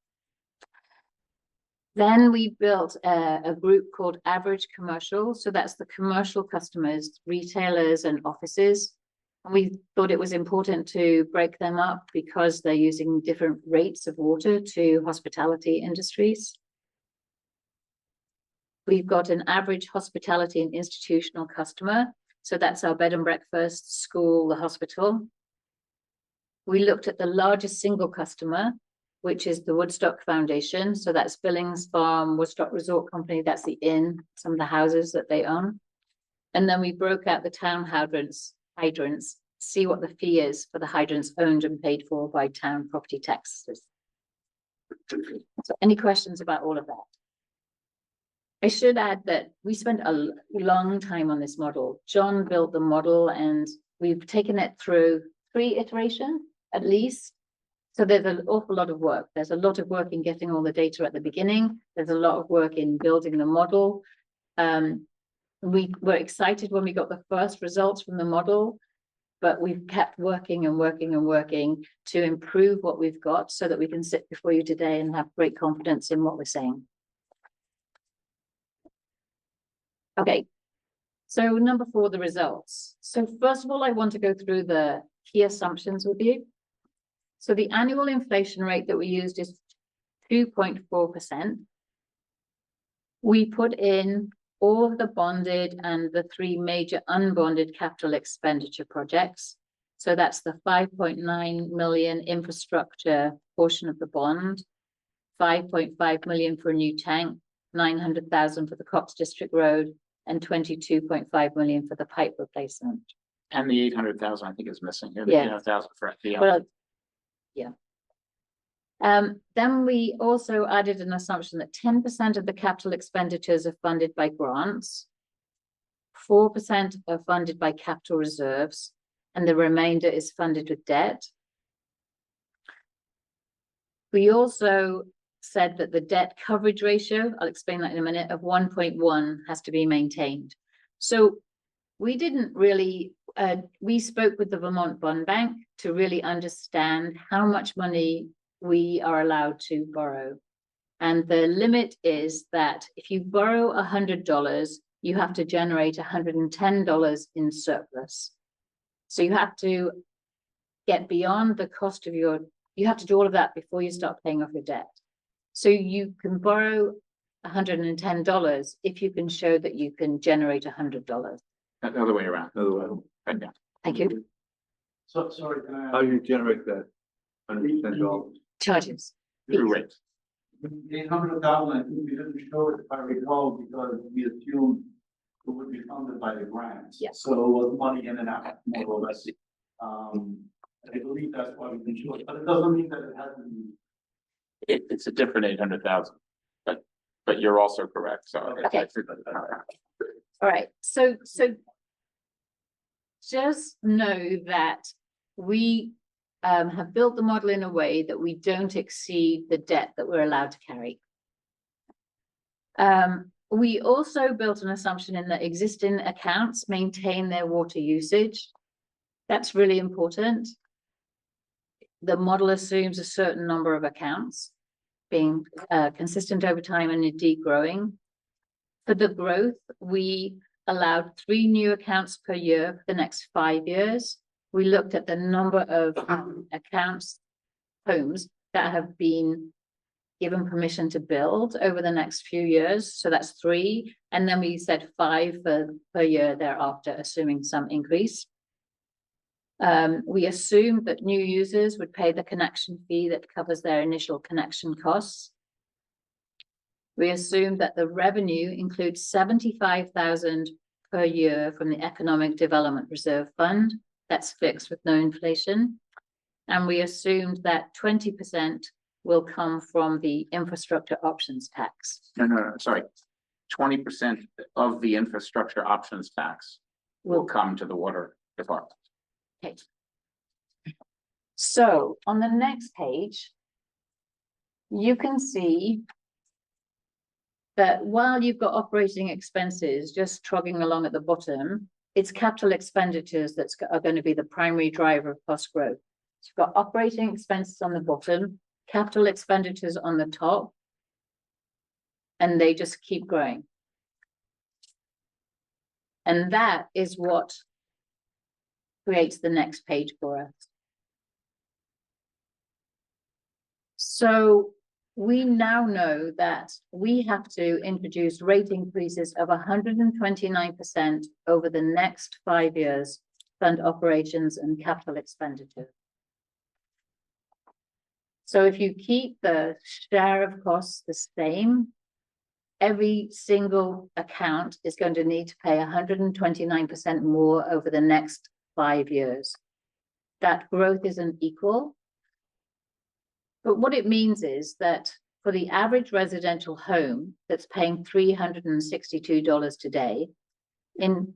Then we built a group called average commercial. So that's the commercial customers, retailers and offices. And we thought it was important to break them up because they're using different rates of water to hospitality industries. We've got an average hospitality and institutional customer. So that's our bed and breakfast, school, the hospital. We looked at the largest single customer, which is the Woodstock Foundation. So that's Billings Farm, Woodstock Resort Company, that's the inn, some of the houses that they own. And then we broke out the town hydrants, see what the fee is for the hydrants owned and paid for by town property taxes. So any questions about all of that? I should add that we spent a long time on this model. John built the model and we've taken it through 3 iterations at least. So there's an awful lot of work. There's a lot of work in getting all the data at the beginning. There's a lot of work in building the model. We were excited when we got the first results from the model, but we've kept working and working and working to improve what we've got so that we can sit before you today and have great confidence in what we're saying. Okay, so number 4, the results. So first of all, I want to go through the key assumptions with you. So the annual inflation rate that we used is 2.4%. We put in all of the bonded and the 3 major unbonded capital expenditure projects. So that's the 5.9 million infrastructure portion of the bond, 5.5 million for a new tank, 900,000 for the Cox District Road, and 22.5 million for the pipe replacement. And the 800,000, I think, is missing here. Yeah. The 800,000 for the Well, yeah. Then we also added an assumption that 10% of the capital expenditures are funded by grants, 4% are funded by capital reserves, and the remainder is funded with debt. We also said that the debt coverage ratio, I'll explain that in a minute, of 1.1 has to be maintained. So we didn't really, we spoke with the Vermont Bond Bank to really understand how much money we are allowed to borrow. And the limit is that if you borrow $100, you have to generate $110 in surplus. So you have to get beyond the cost of you have to do all of that before you start paying off your debt. So you can borrow $110 if you can show that you can generate $100. The other way around. Right now. Thank you. So, sorry, can I? How do you generate that $110? Charges. Through rates. 800,000, I think we didn't show it, if I recall, because we assumed it would be funded by the grants. Yeah. So it was money in and out, more or less. I believe that's why we can show it, but it doesn't mean that it hasn't been. It's a different 800,000, but you're also correct, so. Okay. All right, so just know that we have built the model in a way that we don't exceed the debt that we're allowed to carry. We also built an assumption in that existing accounts maintain their water usage. That's really important. The model assumes a certain number of accounts being consistent over time and indeed growing. For the growth, we allowed 3 new accounts per year for the next 5 years. We looked at the number of accounts, homes that have been given permission to build over the next few years. So that's 3. And then we said 5 per year thereafter, assuming some increase. We assumed that new users would pay the connection fee that covers their initial connection costs. We assumed that the revenue includes $75,000 per year from the Economic Development Reserve Fund. That's fixed with no inflation. And we assumed that 20% will come from the infrastructure options tax. No, sorry. 20% of the infrastructure options tax will come to the water department. Okay. So on the next page, you can see that while you've got operating expenses just trogging along at the bottom, it's capital expenditures that are going to be the primary driver of cost growth. So you've got operating expenses on the bottom, capital expenditures on the top, and they just keep growing. And that is what creates the next page for us. So we now know that we have to introduce rate increases of 129% over the next 5 years, fund operations and capital expenditure. So if you keep the share of costs the same, every single account is going to need to pay 129% more over the next 5 years. That growth isn't equal. But what it means is that for the average residential home that's paying $362 today, in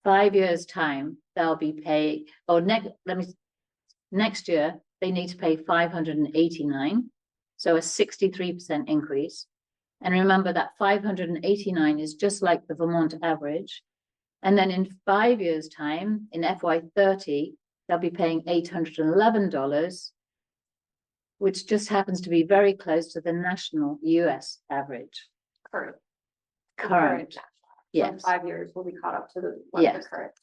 5 years' time, they'll be paying, next year, they need to pay $589, so a 63% increase. And remember that 589 is just like the Vermont average. And then in 5 years' time, in FY30, they'll be paying $811, which just happens to be very close to the national US average. Current. Current. Yes. In 5 years, we'll be caught up to the Yes. current.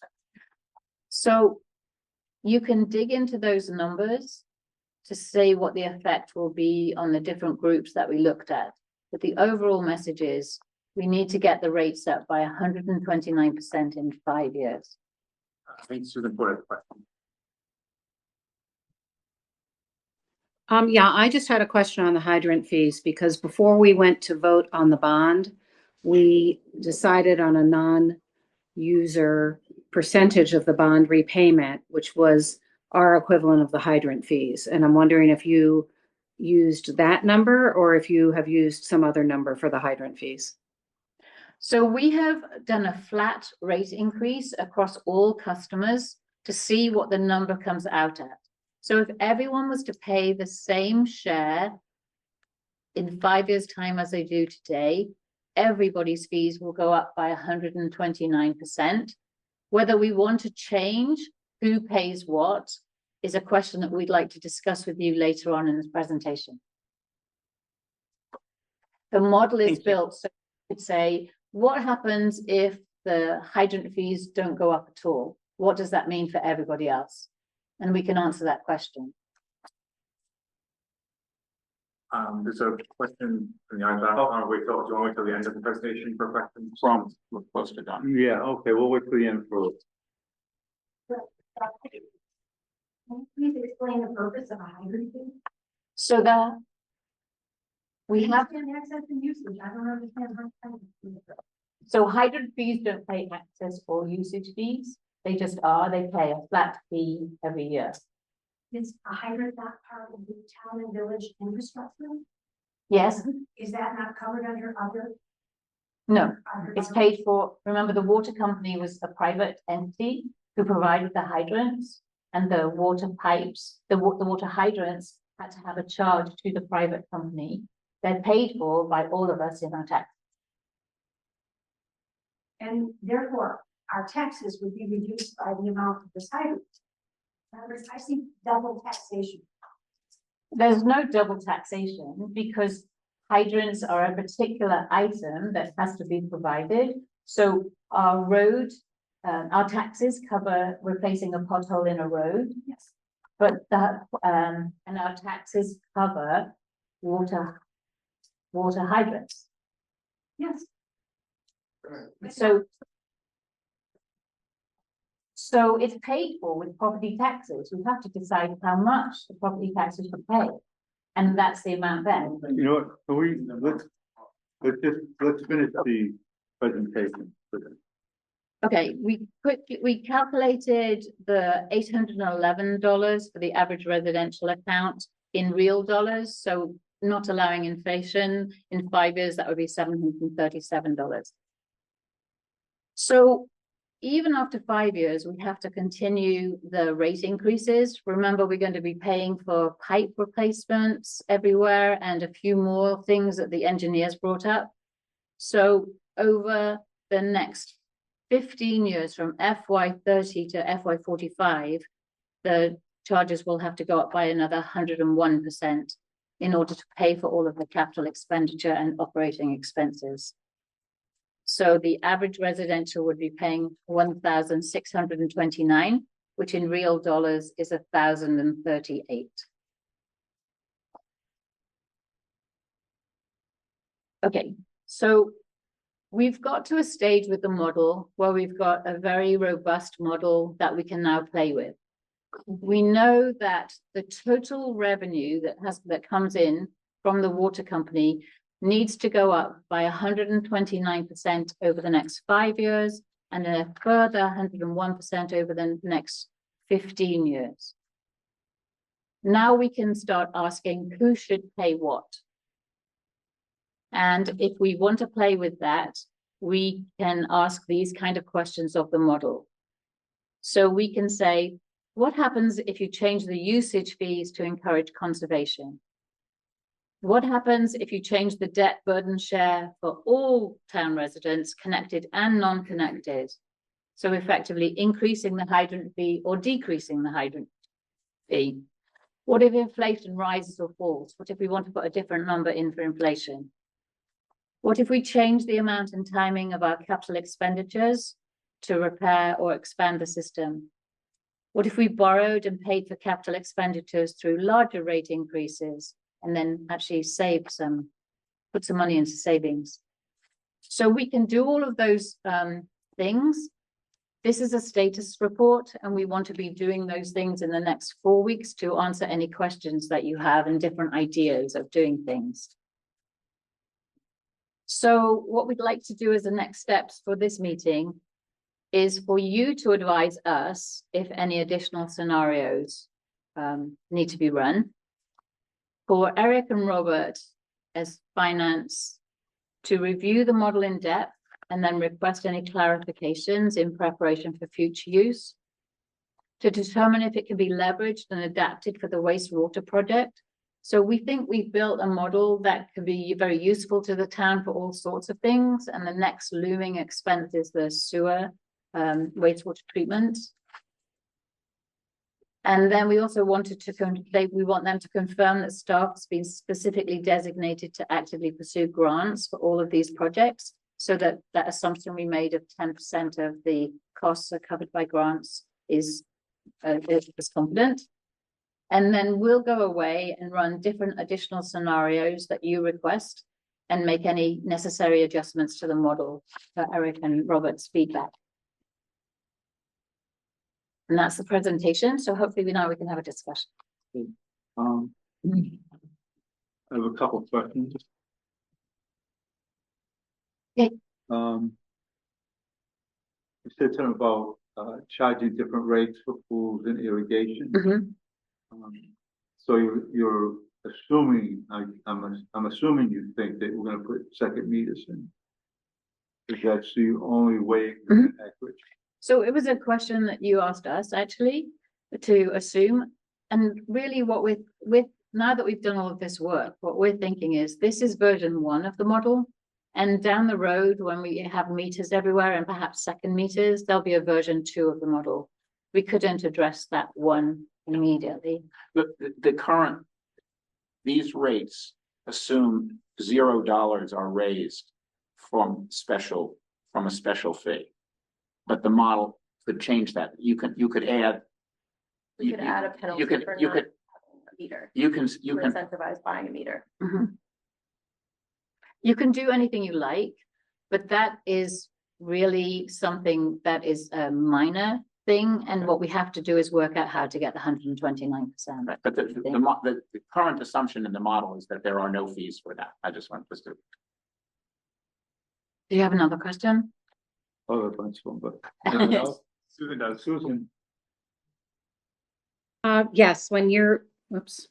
So you can dig into those numbers to see what the effect will be on the different groups that we looked at. But the overall message is we need to get the rates up by 129% in 5 years. Thanks, Susan, for the question. Yeah, I just had a question on the hydrant fees because before we went to vote on the bond, we decided on a non-user percentage of the bond repayment, which was our equivalent of the hydrant fees. And I'm wondering if you used that number or if you have used some other number for the hydrant fees. So we have done a flat rate increase across all customers to see what the number comes out at. So if everyone was to pay the same share in 5 years' time as they do today, everybody's fees will go up by 129%. Whether we want to change who pays what is a question that we'd like to discuss with you later on in this presentation. The model is built so you could say, what happens if the hydrant fees don't go up at all? What does that mean for everybody else? And we can answer that question. There's a question from the iPad. Do you want to wait till the end of the presentation for questions? We're close to done. Yeah, okay, we'll wait for the end for. Can you please explain the purpose of a hydrant fee? So We have, Can access and usage, I don't understand how. so hydrant fees don't pay access or usage fees. They just are, they pay a flat fee every year. Is a hydrant not part of the town and village infrastructure? Yes, Is that not covered under other? no, it's paid for. Remember, the water company was a private entity who provided the hydrants and the water pipes. The water hydrants had to have a charge to the private company. They're paid for by all of us in our tax. And therefore, our taxes would be reduced by the amount of this hydrant. In other words, I see double taxation. There's no double taxation because hydrants are a particular item that has to be provided. So our road, our taxes cover replacing a pothole in a road. Yes. But that, and our taxes cover water hydrants. Yes. So it's paid for with property taxes. We have to decide how much the property taxes should pay. And that's the amount then. You know what, can let's finish the presentation. Okay, we calculated the $811 for the average residential account in real dollars. So not allowing inflation in 5 years, that would be $737. So even after 5 years, we have to continue the rate increases. Remember, we're going to be paying for pipe replacements everywhere and a few more things that the engineers brought up. So over the next 15 years from FY30 to FY45, the charges will have to go up by another 101% in order to pay for all of the capital expenditure and operating expenses. So the average residential would be paying $1,629, which in real dollars is $1,038. Okay, so we've got to a stage with the model where we've got a very robust model that we can now play with. We know that the total revenue that comes in from the water company needs to go up by 129% over the next 5 years and a further 101% over the next 15 years. Now we can start asking who should pay what. And if we want to play with that, we can ask these kind of questions of the model. So we can say, what happens if you change the usage fees to encourage conservation? What happens if you change the debt burden share for all town residents, connected and non-connected? So effectively increasing the hydrant fee or decreasing the hydrant fee. What if inflation rises or falls? What if we want to put a different number in for inflation? What if we change the amount and timing of our capital expenditures to repair or expand the system? What if we borrowed and paid for capital expenditures through larger rate increases and then actually put some money into savings? So we can do all of those things. This is a status report, and we want to be doing those things in the next 4 weeks to answer any questions that you have and different ideas of doing things. So what we'd like to do as the next steps for this meeting is for you to advise us if any additional scenarios need to be run. For Eric and Robert as finance to review the model in depth and then request any clarifications in preparation for future use. To determine if it can be leveraged and adapted for the wastewater project. So we think we've built a model that could be very useful to the town for all sorts of things. And the next looming expense is the sewer wastewater treatment. And then we also wanted to, we want them to confirm that staff has been specifically designated to actively pursue grants for all of these projects. So that that assumption we made of 10% of the costs are covered by grants is confident. And then we'll go away and run different additional scenarios that you request and make any necessary adjustments to the model for Eric and Robert's feedback. And that's the presentation. So hopefully now we can have a discussion. I have a couple of questions. Okay. You said something about, charging different rates for pools and irrigation. Mhm. So you're assuming, I'm assuming you think that we're gonna put second meters in. Is that the only way accurate? So it was a question that you asked us actually to assume. And really what with now that we've done all of this work, what we're thinking is this is version 1 of the model. And down the road, when we have meters everywhere and perhaps second meters, there'll be a version 2 of the model. We couldn't address that one immediately. The current, these rates assume $0 are raised from a special fee. But the model could change that. You could add. We could add a penalty for not having a meter. You can To incentivize buying a meter. You can do anything you like, but that is really something that is a minor thing. And what we have to do is work out how to get the 129%. But the current assumption in the model is that there are no fees for that. I just want this to. Do you have another question? Oh, a bunch of them, but. Anyone else? Susan does. Susan, Yes, when you're, whoops,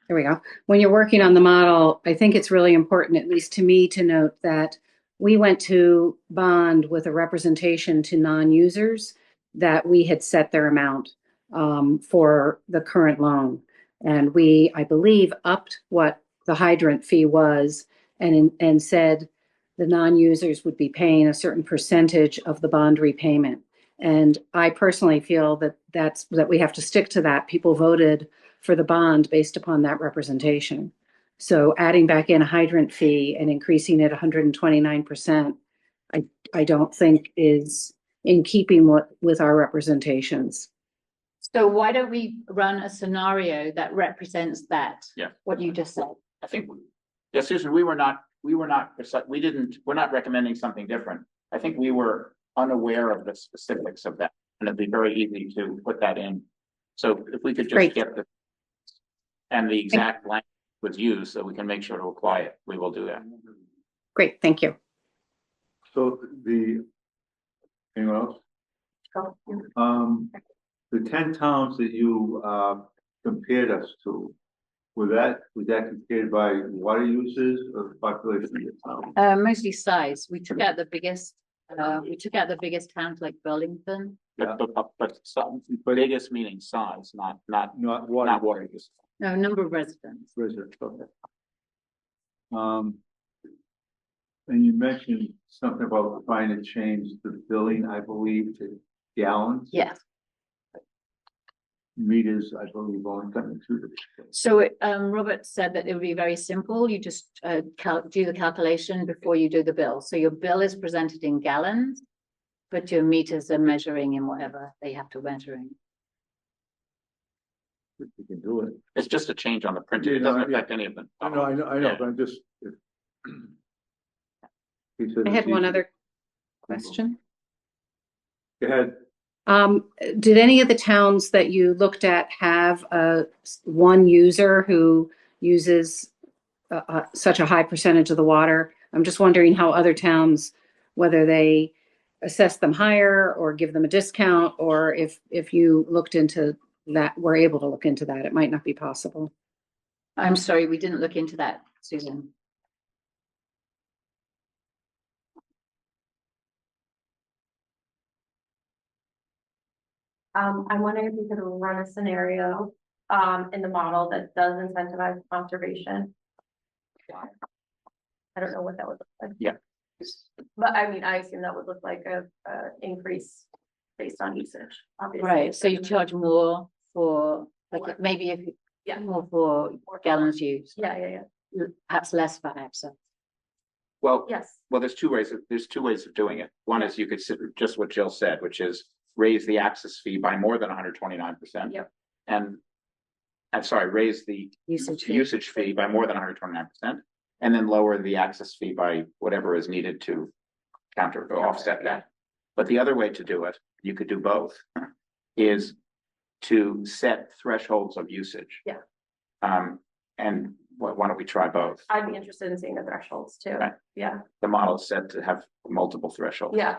there we go. When you're working on the model, I think it's really important, at least to me, to note that we went to bond with a representation to non-users that we had set their amount for the current loan. And we, I believe, upped what the hydrant fee was and said the non-users would be paying a certain percentage of the bond repayment. And I personally feel that that we have to stick to that. People voted for the bond based upon that representation. So adding back in a hydrant fee and increasing it 129%, I don't think is in keeping with our representations. So why don't we run a scenario that represents that? Yeah. What you just said. I think, yeah, Susan, we're not recommending something different. I think we were unaware of the specifics of that, and it'd be very easy to put that in. So if we could just Great. get the exact language was used, so we can make sure to apply it, we will do that. Great, thank you. so anyone else? The 10 towns that you, compared us to, was that compared by water users or the population of the town? Mostly size. We took out the biggest towns like Burlington. But biggest meaning size, not water use. No, number of residents. Residents, okay. And you mentioned something about trying to change the billing, I believe, to gallons. Yes. Meters, I believe, only coming through the. So Robert said that it would be very simple. You just do the calculation before you do the bill. So your bill is presented in gallons, but your meters are measuring in whatever they have to measure in. You can do it. It's just a change on the printer. It doesn't affect any of them. I know, but I'm just. I had one other question. Go ahead. Did any of the towns that you looked at have one user who uses such a high percentage of the water? I'm just wondering how other towns, whether they assess them higher or give them a discount, or if you looked into that, were able to look into that. It might not be possible. I'm sorry, we didn't look into that, Susan. I'm wondering if we could run a scenario, in the model that does incentivize conservation. I don't know what that would look like. Yeah. But I mean, I assume that would look like a increase based on usage, obviously. Right, so you charge more for, like, maybe if, Yeah. more for gallons used, Yeah. perhaps less for access. Well, Yes. well, there's two ways of doing it. One is you could just what Jill said, which is raise the access fee by more than 129%. Yep. And I'm sorry, raise the usage fee by more than 129%, and then lower the access fee by whatever is needed to counter or offset that. But the other way to do it, you could do both, is to set thresholds of usage. Yeah. And why don't we try both? I'd be interested in seeing the thresholds too. Right. Yeah, The model is said to have multiple thresholds. yeah,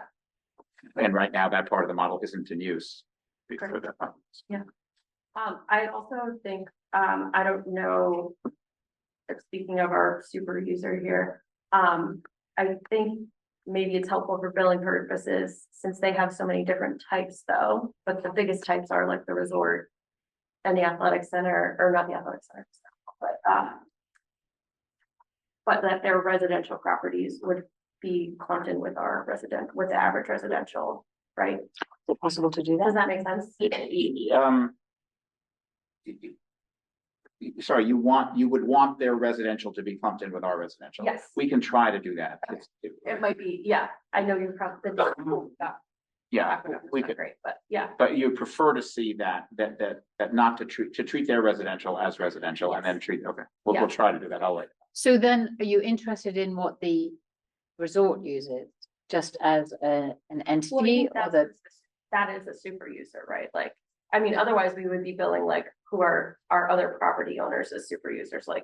And right now, that part of the model isn't in use. For that. yeah. I also think, I don't know, speaking of our super user here, I think maybe it's helpful for billing purposes, since they have so many different types though, but the biggest types are like the resort and the athletic center, or not the athletic center, but that their residential properties would be clumped in with our with the average residential, right? Is it possible to do Does that? that make sense? Sorry, you would want their residential to be clumped in with our residential? Yes. We can try to do that. It might be, yeah, I know you're probably. Yeah, we could. Great, but yeah, But you prefer to see that not to treat their residential as residential and then treat, okay, we'll try to do that. I'll wait. So then are you interested in what the resort uses, just as an well, I entity think or the? that is a super user, right? Like, I mean, otherwise we would be billing like who are our other property owners as super users, like.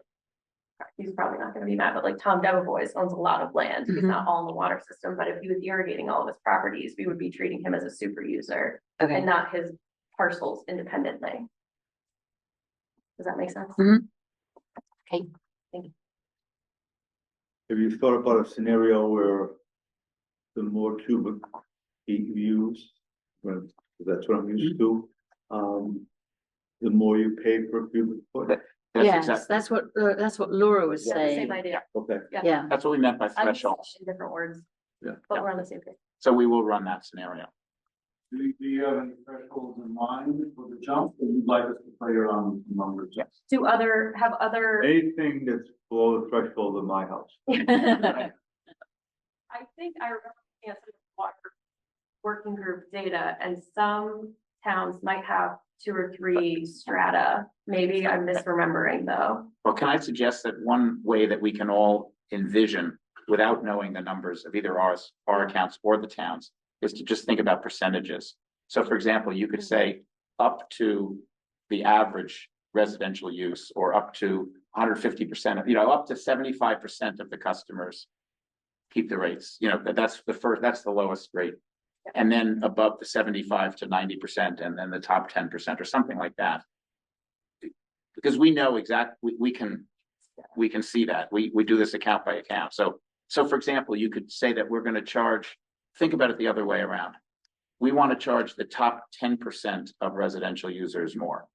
He's probably not gonna be mad, but like Tom Debevoise owns a lot of land. He's not all in the water system, but if he was irrigating all of his properties, we would be treating him as a super user Okay. and not his parcels independently. Does that make sense? Mhm. Okay. Have you thought about a scenario where the more cubic feet you use, well, that's what I'm used to, the more you pay per cubic foot? Yes, that's what Laura was Yeah, the saying. same idea. Okay. Yeah. That's what we meant by I threshold. just in different words. Yeah. But we're on the same page. So we will run that scenario. Do you have any thresholds in mind for the jump, or you'd like us to play around with the numbers? Yes. Have other, Anything that's below the threshold of my house. I think I remember looking at some water working group data, and some towns might have 2 or 3 strata. Maybe I'm misremembering though. Well, can I suggest that one way that we can all envision without knowing the numbers of either our accounts or the towns is to just think about percentages. So for example, you could say up to the average residential use or up to 150% of, up to 75% of the customers keep the rates, that's the lowest rate. And then above the 75 to 90%, and then the top 10% or something like that. Because we know exactly, we can see that. We do this account by account. So for example, you could say that we're going to charge, think about it the other way around. We want to charge the top 10% of residential users more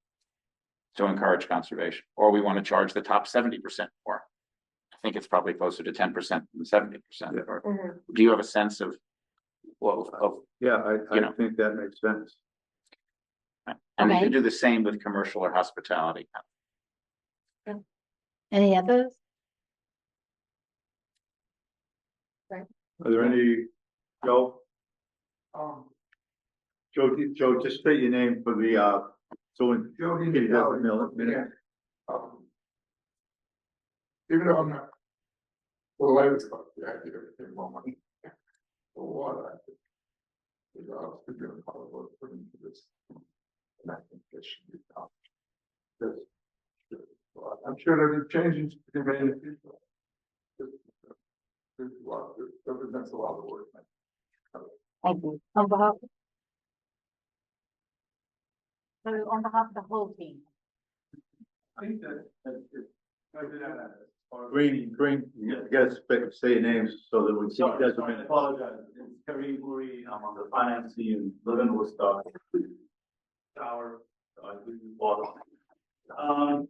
to encourage conservation, or we want to charge the top 70% more. I think it's probably closer to 10% than 70%. Or, do you have a sense of, Yeah, I think that makes sense. And we can do the same with commercial or hospitality. Any others? Are there any, Joe? Joe, just state your name for the, so when he doesn't know it, minute. Even though I'm not. Well, I was about the idea of getting more money. For water. I was doing a lot of work put into this. And I think this should be done. I'm sure there'll be changes in the future. There's a lot, represents a lot of work. Thank you. On behalf of the whole team. I think that Green, you gotta say your names so that we see. I apologize. It's Kareem Puri. I'm on the finance team, live in Woodstock. Tower, I do water. I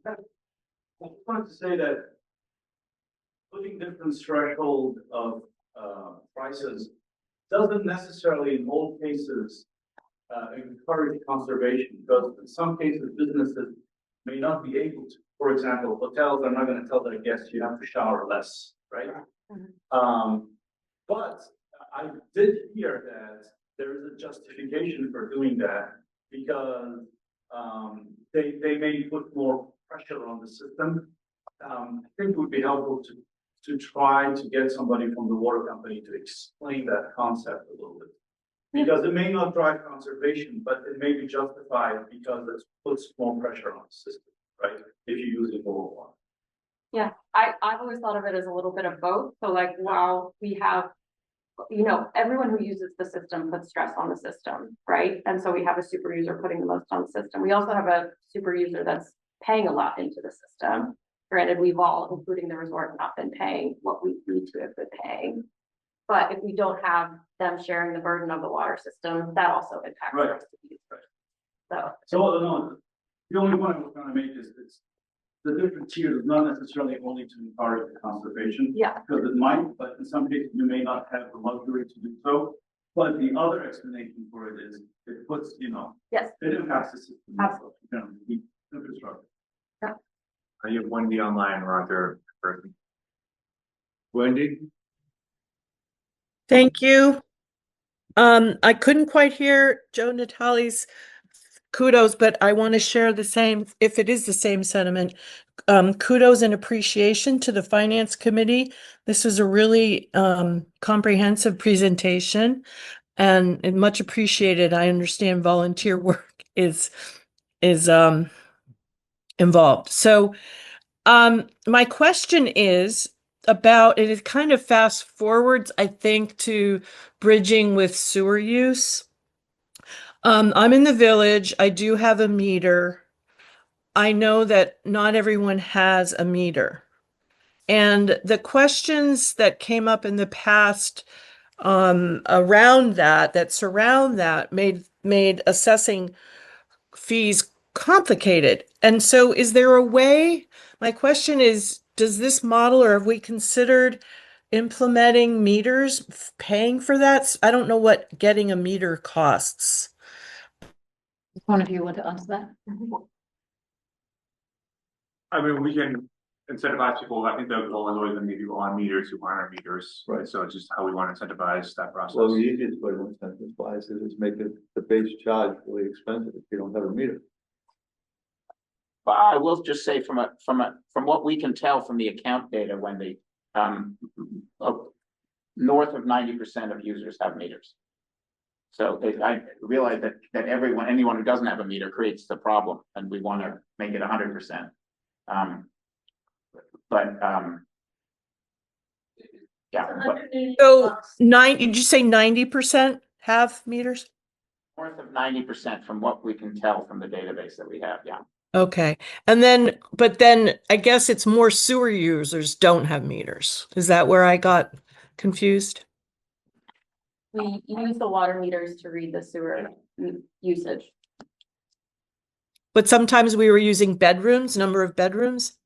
just wanted to say that putting different threshold of prices doesn't necessarily in all cases encourage conservation, because in some cases businesses may not be able to. For example, hotels are not going to tell their guests you have to shower less, right? But I did hear that there is a justification for doing that because they may put more pressure on the system. I think it would be helpful to try to get somebody from the water company to explain that concept a little bit. Because it may not drive conservation, but it may be justified because it puts more pressure on the system, right? If you're using more water. Yeah, I've always thought of it as a little bit of both. So like, while we have, everyone who uses the system puts stress on the system, right? And so we have a super user putting the most on the system. We also have a super user that's paying a lot into the system. Granted, we've all, including the resort, not been paying what we need to have been paying. But if we don't have them sharing the burden of the water system, that also impacts Right. the rest of the users. So, no, the only point I was trying to make is it's the different tiers, not necessarily only to encourage the conservation. Yeah. Because it might, but in some cases you may not have the luxury to do so. But the other explanation for it is it puts, Yes. it impacts the system. Absolutely. The infrastructure. Are you have Wendy online or other person? Wendy? Thank you. I couldn't quite hear Joe Natale's kudos, but I want to share the same, if it is the same sentiment. Kudos and appreciation to the Finance Committee. This was a really comprehensive presentation and much appreciated. I understand volunteer work is involved. So my question is about, and it kind of fast forwards, I think, to bridging with sewer use. I'm in the village. I do have a meter. I know that not everyone has a meter. And the questions that came up in the past around that surround that made assessing fees complicated. And so is there a way, my question is, does this model, or have we considered implementing meters, paying for that? I don't know what getting a meter costs. One of you want to answer that? I mean, we can incentivize people. I think the goal is always going to be people on meters who aren't on meters. Right. So it's just how we want to incentivize that process. Well, the easiest way to incentivize it is make it the base charge really expensive if you don't have a meter. But I will just say from what we can tell from the account data, Wendy, north of 90% of users have meters. So I realize that anyone who doesn't have a meter creates the problem, and we want to make it 100%. So did you say 90% have meters? North of 90% from what we can tell from the database that we have, yeah. Okay. And but then I guess it's more sewer users don't have meters. Is that where I got confused? We use the water meters to read the sewer usage. But sometimes we were using bedrooms, number of bedrooms.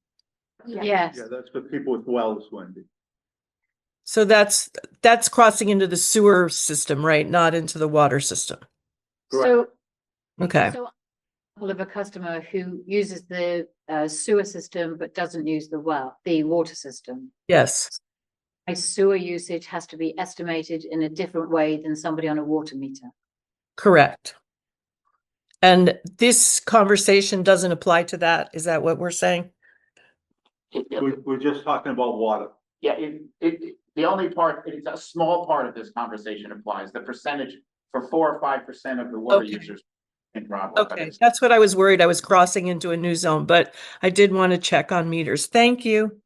Yes. Yeah, that's for people with wells, Wendy. So that's crossing into the sewer system, right? Not into the water system. So, Okay. so of a customer who uses the sewer system but doesn't use the water system. Yes. My sewer usage has to be estimated in a different way than somebody on a water meter. Correct. And this conversation doesn't apply to that. Is that what we're saying? We're just talking about water. Yeah, the only part, it's a small part of this conversation applies, the percentage for 4 or 5% of the water Okay. users in Broadway. Okay, that's what I was worried. I was crossing into a new zone, but I did want to check on meters. Thank you.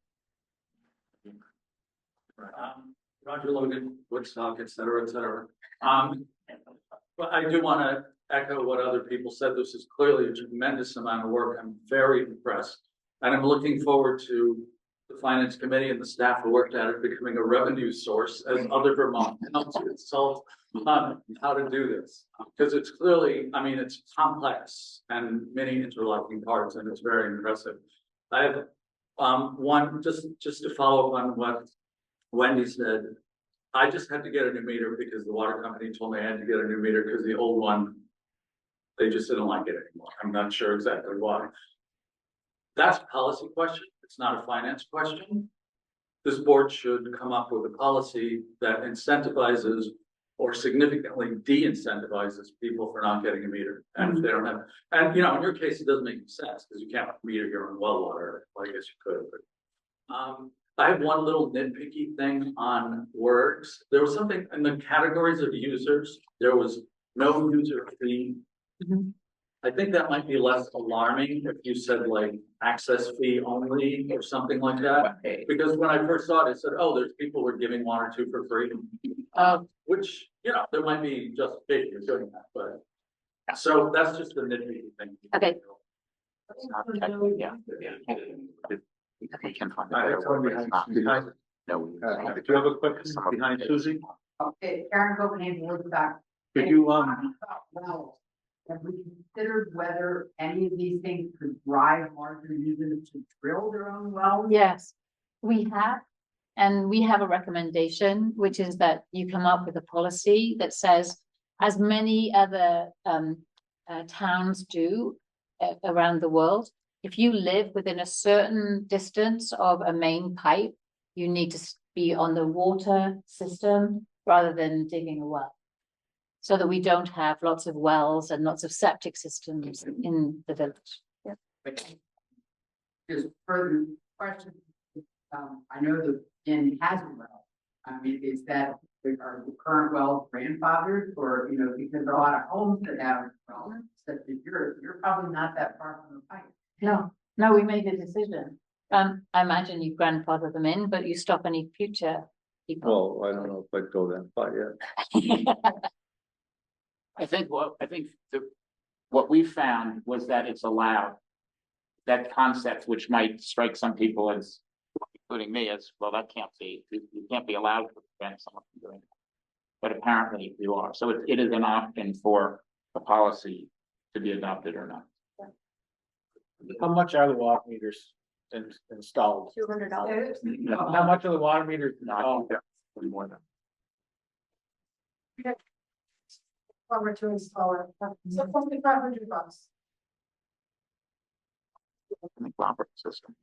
Roger Logan, Woodstock, et cetera, et cetera. But I do want to echo what other people said. This is clearly a tremendous amount of work. I'm very impressed. And I'm looking forward to the Finance Committee and the staff who worked at it becoming a revenue source as other Vermont councils solve how to do this. Because it's clearly, I mean, it's complex and many interlocking parts, and it's very impressive. I have one, just to follow up on what Wendy said. I just had to get a new meter because the water company told me I had to get a new meter because the old one, they just didn't like it anymore. I'm not sure exactly why. That's a policy question. It's not a finance question. This board should come up with a policy that incentivizes or significantly de-incentivizes people for not getting a meter. And if they don't have, and in your case, it doesn't make sense because you can't meter your own well water. Well, I guess you could, but I have one little nitpicky thing on words. There was something in the categories of users. There was no user fee. I think that might be less alarming if you said like access fee only or something like that. Because when I first saw it, it said, oh, there's people who are giving 1 or 2 for free. Which, you know, there might be justification for doing that, but. So that's just the nitpicky thing. Okay. Yeah. We can find I have out. one behind. No. Do you have a question behind Susie? Okay, Karen Copenhagen, Woodstock. Could you, Well, have we considered whether any of these things could drive larger users to drill their own wells? Yes, we have. And we have a recommendation, which is that you come up with a policy that says, as many other towns do around the world, if you live within a certain distance of a main pipe, you need to be on the water system rather than digging a well. So that we don't have lots of wells and lots of septic systems in the village. Yeah. Just further question, I know the inn has a well. I mean, is that, are the current wells grandfathered, or, you know, because there are a lot of homes that have wells, that you're probably not that far from the pipe. No, we made a decision. I imagine you grandfather them in, but you stop any future people. well, I don't know if I'd go that far yet. I think what we found was that it's allowed. That concept, which might strike some people as, including me, as, well, that can't be, you can't be allowed to prevent someone from doing that. But apparently you are. So it is an option for the policy to be adopted or not. How much are the water meters installed? $200. How much are the water meters No, I think that's more than. Plumber to install it, so $500. I think Robert system.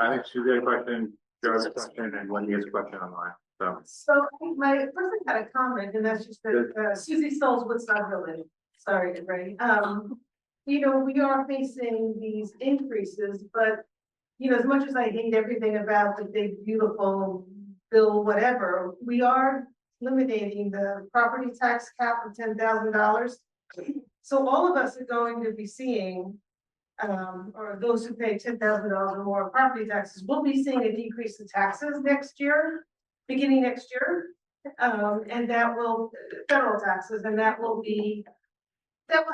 I think Susie had a question, Joe has a question, and Wendy has a question online, so. So I think my person had a comment, and that's just that Susie Stoll's Woodstock Village, sorry, right? You know, we are facing these increases, but, you know, as much as I hate everything about the big, beautiful bill, whatever, we are eliminating the property tax cap of $10,000. So all of us are going to be seeing, or those who pay $10,000 or more in property taxes, will be seeing a decrease in taxes next year, beginning next year. And that will, federal taxes, and that will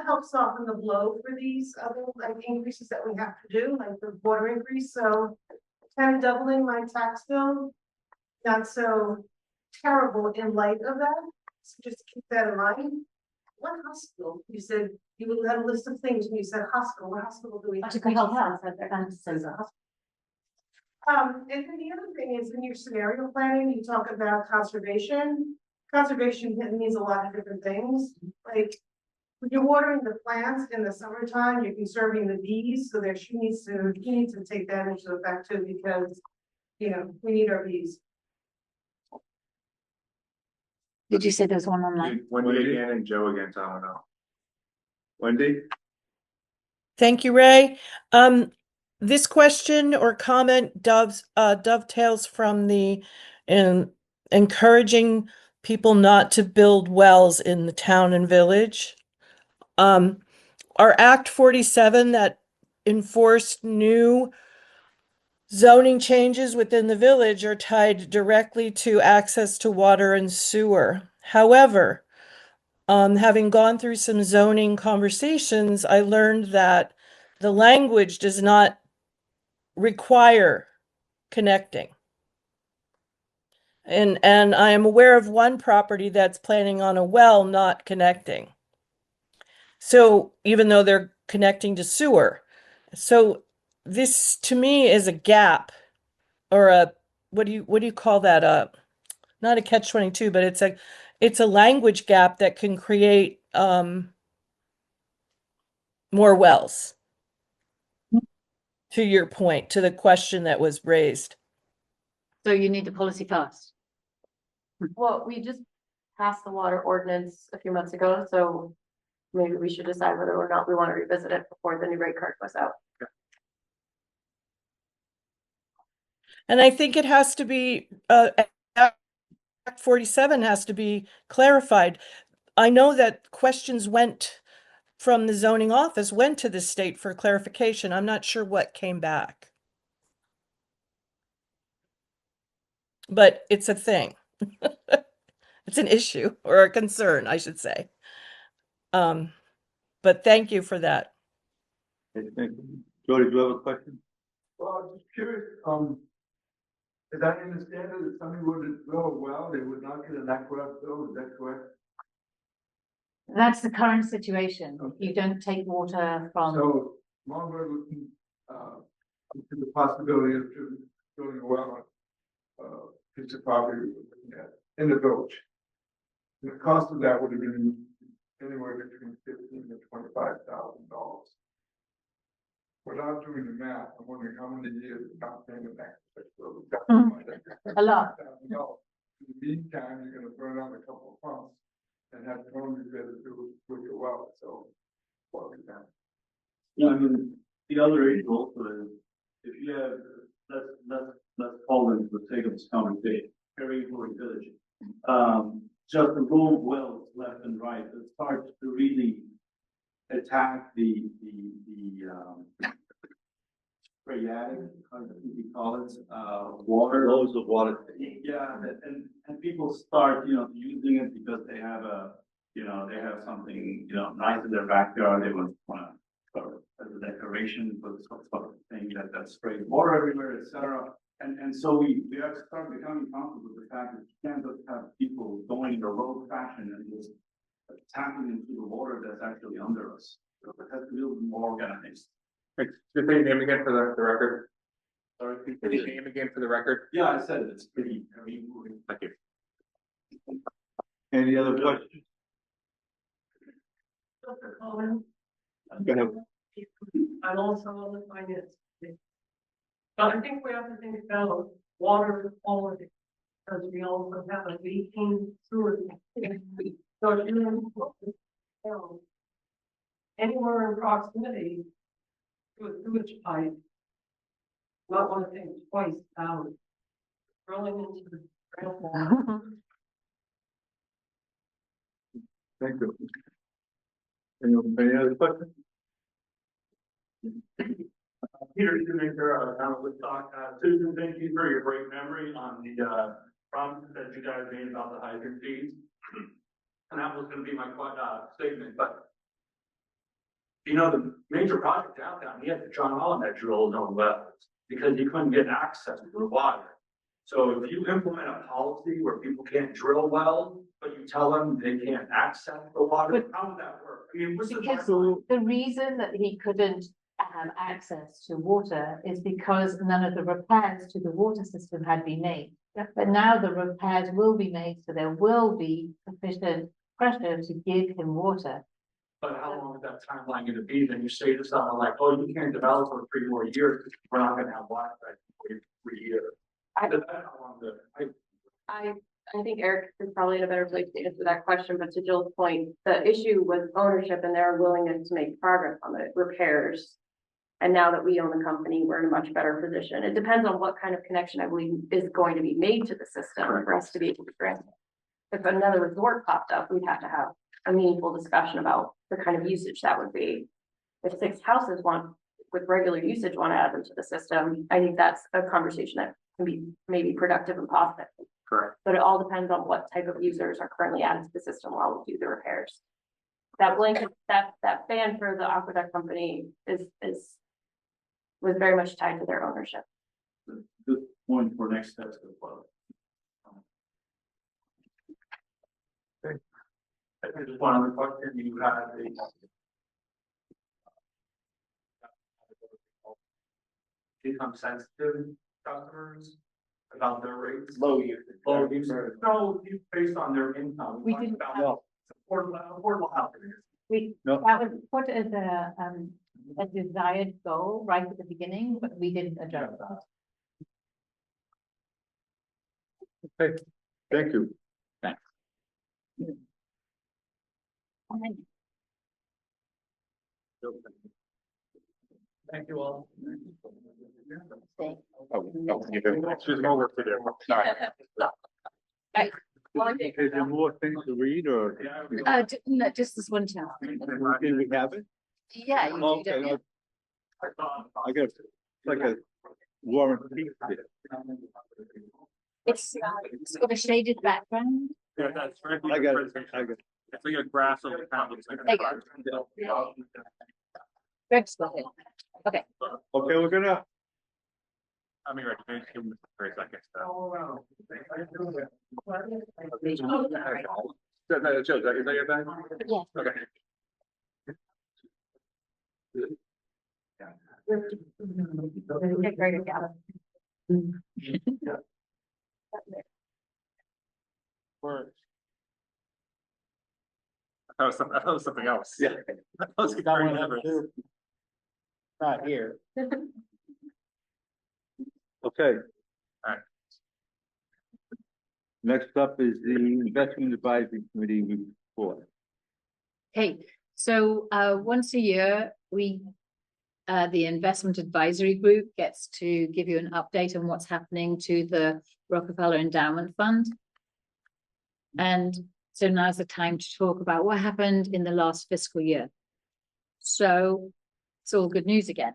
help soften the blow for these other like increases that we have to do, like the water increase. So kind of doubling my tax bill, not so terrible in light of that. So just keep that in mind. What hospital? You said you would have a list of things when you said hospital. What hospital do we have? And then the other thing is, in your scenario planning, you talk about conservation. Conservation means a lot of different things. Like when you're watering the plants in the summertime, you're conserving the bees. So there, you need to take that into effect too, because you know we need our bees. Did you say there's one online? Wendy again and Joe again, Tom, no. Wendy? Thank you, Ray. This question or comment dovetails from the encouraging people not to build wells in the town and village. Our Act 47 that enforced new zoning changes within the village are tied directly to access to water and sewer. However, having gone through some zoning conversations, I learned that the language does not require connecting. And I am aware of one property that's planning on a well not connecting. So even though they're connecting to sewer. So this to me is a gap or a, what do you call that? Not a catch-22, but it's a language gap that can create more wells. To your point, to the question that was raised. So you need the policy passed. Well, we just passed the water ordinance a few months ago, so maybe we should decide whether or not we want to revisit it before the new rate card goes out. And I think it has to be, Act 47 has to be clarified. I know that questions went from the zoning office went to the state for clarification. I'm not sure what came back. But it's a thing. It's an issue or a concern, I should say. But thank you for that. Okay, thank you. Jody, do you have a question? Well, I'm just curious, as I understand it, if somebody were to drill a well, they would not get an aqueduct bill, is that correct? That's the current situation. You don't take water from, So, while we're looking, into the possibility of drilling a well, piece of property we're looking at in the village. The cost of that would have been anywhere between $15,000 to $25,000. Without doing the math, I'm wondering how many years of not paying the next. a lot. In the meantime, you're gonna burn out a couple of pumps and have to only be able to do with your well, so. What is that? Yeah, I mean, the other issue also is, if you have, let's call them for the sake of this conversation, very important village. Just the road wells left and right, it starts to really attack the phreatic, how do you call it, water. Loads of water. Yeah, and people start, using it because they have they have something, nice in their backyard, they want to sort of as a decoration, but sort of thing that sprays water everywhere, etc. And so we have to start becoming comfortable with the fact that you can't just have people going in a rogue fashion and just tapping into the water that's actually under us. So it has to be a little more organized. Just say your name again for the record. Sorry, Say your name again for the record. yeah, I said it, it's pretty, Thank you. Any other questions? Just a comment. Go ahead. I'm also on the finance committee. But I think we have to think about water quality, because we also have a leaking sewer. So if you're anywhere in proximity to a sewage pipe, not want to think twice about rolling into the groundwater. Thank you. Any other questions? Peter Shoemaker, town of Woodstock. Susan, thank you for your great memory on the promises that you guys made about the hydrant fees. And that was gonna be my statement, but the major project downtown, he had to John Holland had drill his own wells because he couldn't get access to the water. So if you implement a policy where people can't drill well, but you tell them they can't access the water, how would that work? I mean, what's the Because timeline? the reason that he couldn't have access to water is because none of the repairs to the water system had been made. But now the repairs will be made, so there will be sufficient pressure to give him water. But how long is that timeline gonna be? Then you say to someone like, oh, you can't develop for 3 more years, because we're not gonna have water for 3 years. I- That's how long I think Eric is probably in a better place to answer that question, but to Jill's point, the issue was ownership and their willingness to make progress on the repairs. And now that we own the company, we're in a much better position. It depends on what kind of connection I believe is going to be made to the system for us to be able to grant it. If another resort popped up, we'd have to have a meaningful discussion about the kind of usage that would be. If 6 houses with regular usage want to add them to the system, I think that's a conversation that can be maybe productive and positive. Correct. But it all depends on what type of users are currently added to the system while we do the repairs. That blanket, that ban for the aqueduct company was very much tied to their ownership. good point for next steps as well. Okay. I think just one other question, you had become sensitive customers about their rates. Low usage. Low usage. No, based on their income. We didn't About have- affordable housing. No. That was put as a desired goal right at the beginning, but we didn't adjust that. Okay, thank you. Thanks. Thank you all. Oh, you do. There's more work to do. Sorry. Is there more things to read or? No, just this one chapter. Can we have it? Yeah, you do, Okay, don't you? I guess, like a Warren Peak bit. It's got a shaded background. Yeah, that's right. I got it, I got it. It's like a graph of the town. Looks like a There you go. Greg's got it. Okay. Okay, we're gonna, I mean, right, maybe give them 3 seconds. Joe, is that your bag? Yeah. Okay. Okay, great, yeah. I thought it was something else. Yeah. I was Got one of them confused. too. Not here. okay. Alright. Next up is the Investment Advisory Committee report. Okay, so once a year, the Investment Advisory Group gets to give you an update on what's happening to the Rockefeller Endowment Fund. And so now's the time to talk about what happened in the last fiscal year. So it's all good news again.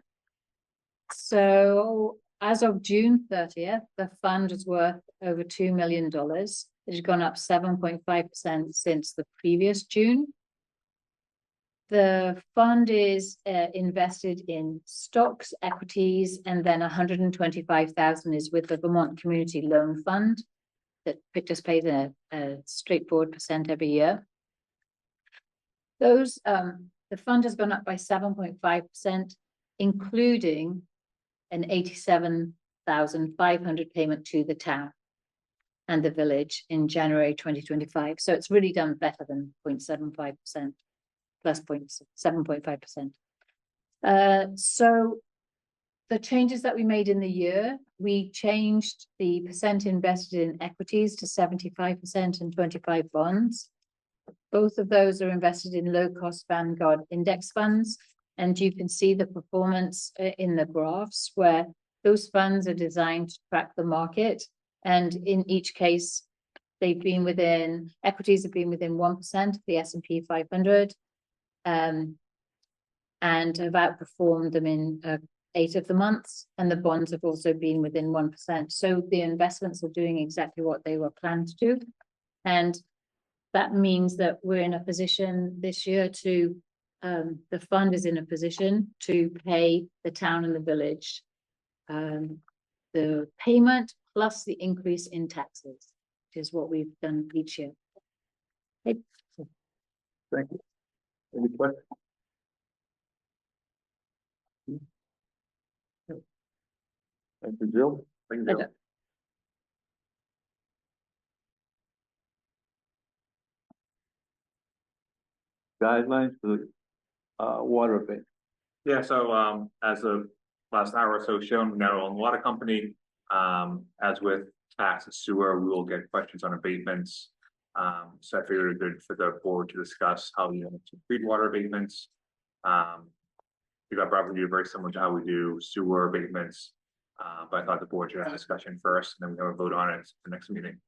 So as of June 30th, the fund is worth over $2 million. It has gone up 7.5% since the previous June. The fund is invested in stocks, equities, and then 125,000 is with the Vermont Community Loan Fund that just pays a straightforward percent every year. Those the fund has gone up by 7.5%, including an 87,500 payment to the town and the village in January 2025. So it's really done better than 0.75%. Plus 7.5%. So the changes that we made in the year, we changed the percent invested in equities to 75% and 25 bonds. Both of those are invested in low-cost Vanguard index funds. And you can see the performance in the graphs where those funds are designed to track the market. And in each case, equities have been within 1% of the S&P 500. And have outperformed them in 8 of the months, and the bonds have also been within 1%. So the investments are doing exactly what they were planned to do, and that means that we're in a position this year to the fund is in a position to pay the town and the village the payment plus the increase in taxes, which is what we've done each year. Okay. Thank you. Any questions? Thank you, Jill. Thank you. Guidelines for the water bank. Yeah, so as of last hour or so shown, now on the water company, as with tax and sewer, we will get questions on abatements. So I figured it good for the board to discuss how you want to treat water abatements. We got property very similar to how we do sewer abatements. But I thought the board should have a discussion first, and then we have a vote on it at the next meeting.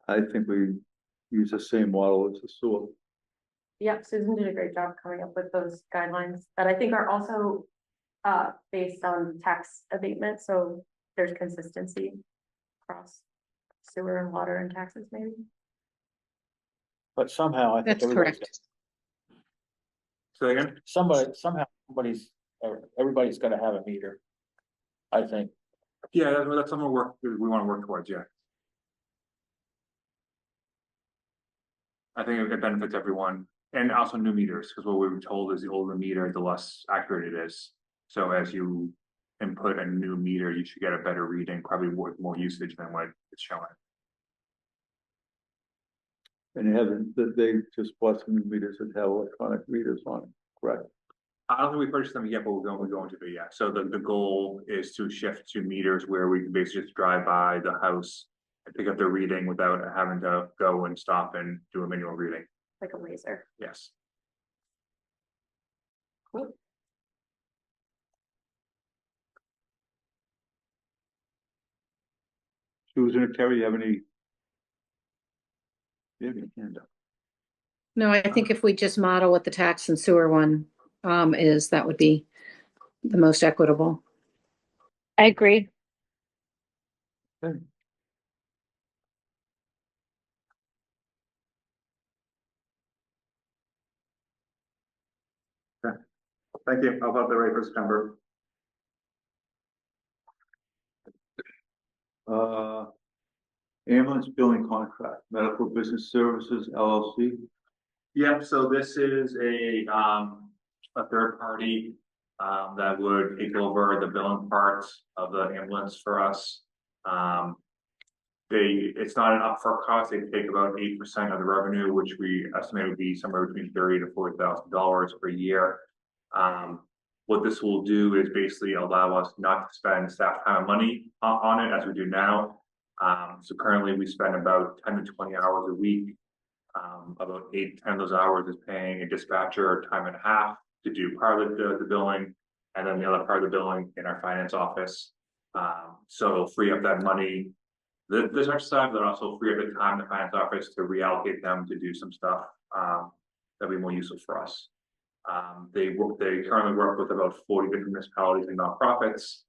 I think we use the same model as the sewer. Yeah, Susan did a great job coming up with those guidelines that I think are also based on tax abatement, so there's consistency across sewer and water and taxes maybe. But somehow I think That's correct. So again, everybody's gotta have a meter. I think. yeah, that's something we want to work towards. Yeah, I think it benefits everyone, and also new meters, because what we were told is the older meter, the less accurate it is. So as you input a new meter, you should get a better reading, probably with more usage than what it's showing. And they just bought some new meters that have electronic readers on it, correct? I don't think we purchased them yet, but we're going to be, yeah. So the goal is to shift to meters where we can basically just drive by the house and pick up the reading without having to go and stop and do a manual reading. Like a laser. Yes. Cool. Susan or Terry, you have any You have your hand up. No, I think if we just model what the tax and sewer one is, that would be the most equitable. I agree. Okay. Thank you. I'll have the rate for September. Ambulance billing contract, Medical Business Services LLC. Yep, so this is a third party, that would take over the billing parts of the ambulance for us. It's not an upfront cost, they take about 8% of the revenue, which we estimate would be somewhere between $30,000 to $40,000 per year. What this will do is basically allow us not to spend staff time and money on it as we do now. So currently we spend about 10 to 20 hours a week. About 8 to 10 of those hours is paying a dispatcher time and a half to do part of the billing, and then the other part of the billing in our finance office. So it'll free up that money, this exercise, but also free up the time in the finance office to reallocate them to do some stuff that'll be more useful for us. They currently work with about 40 different municipalities and nonprofits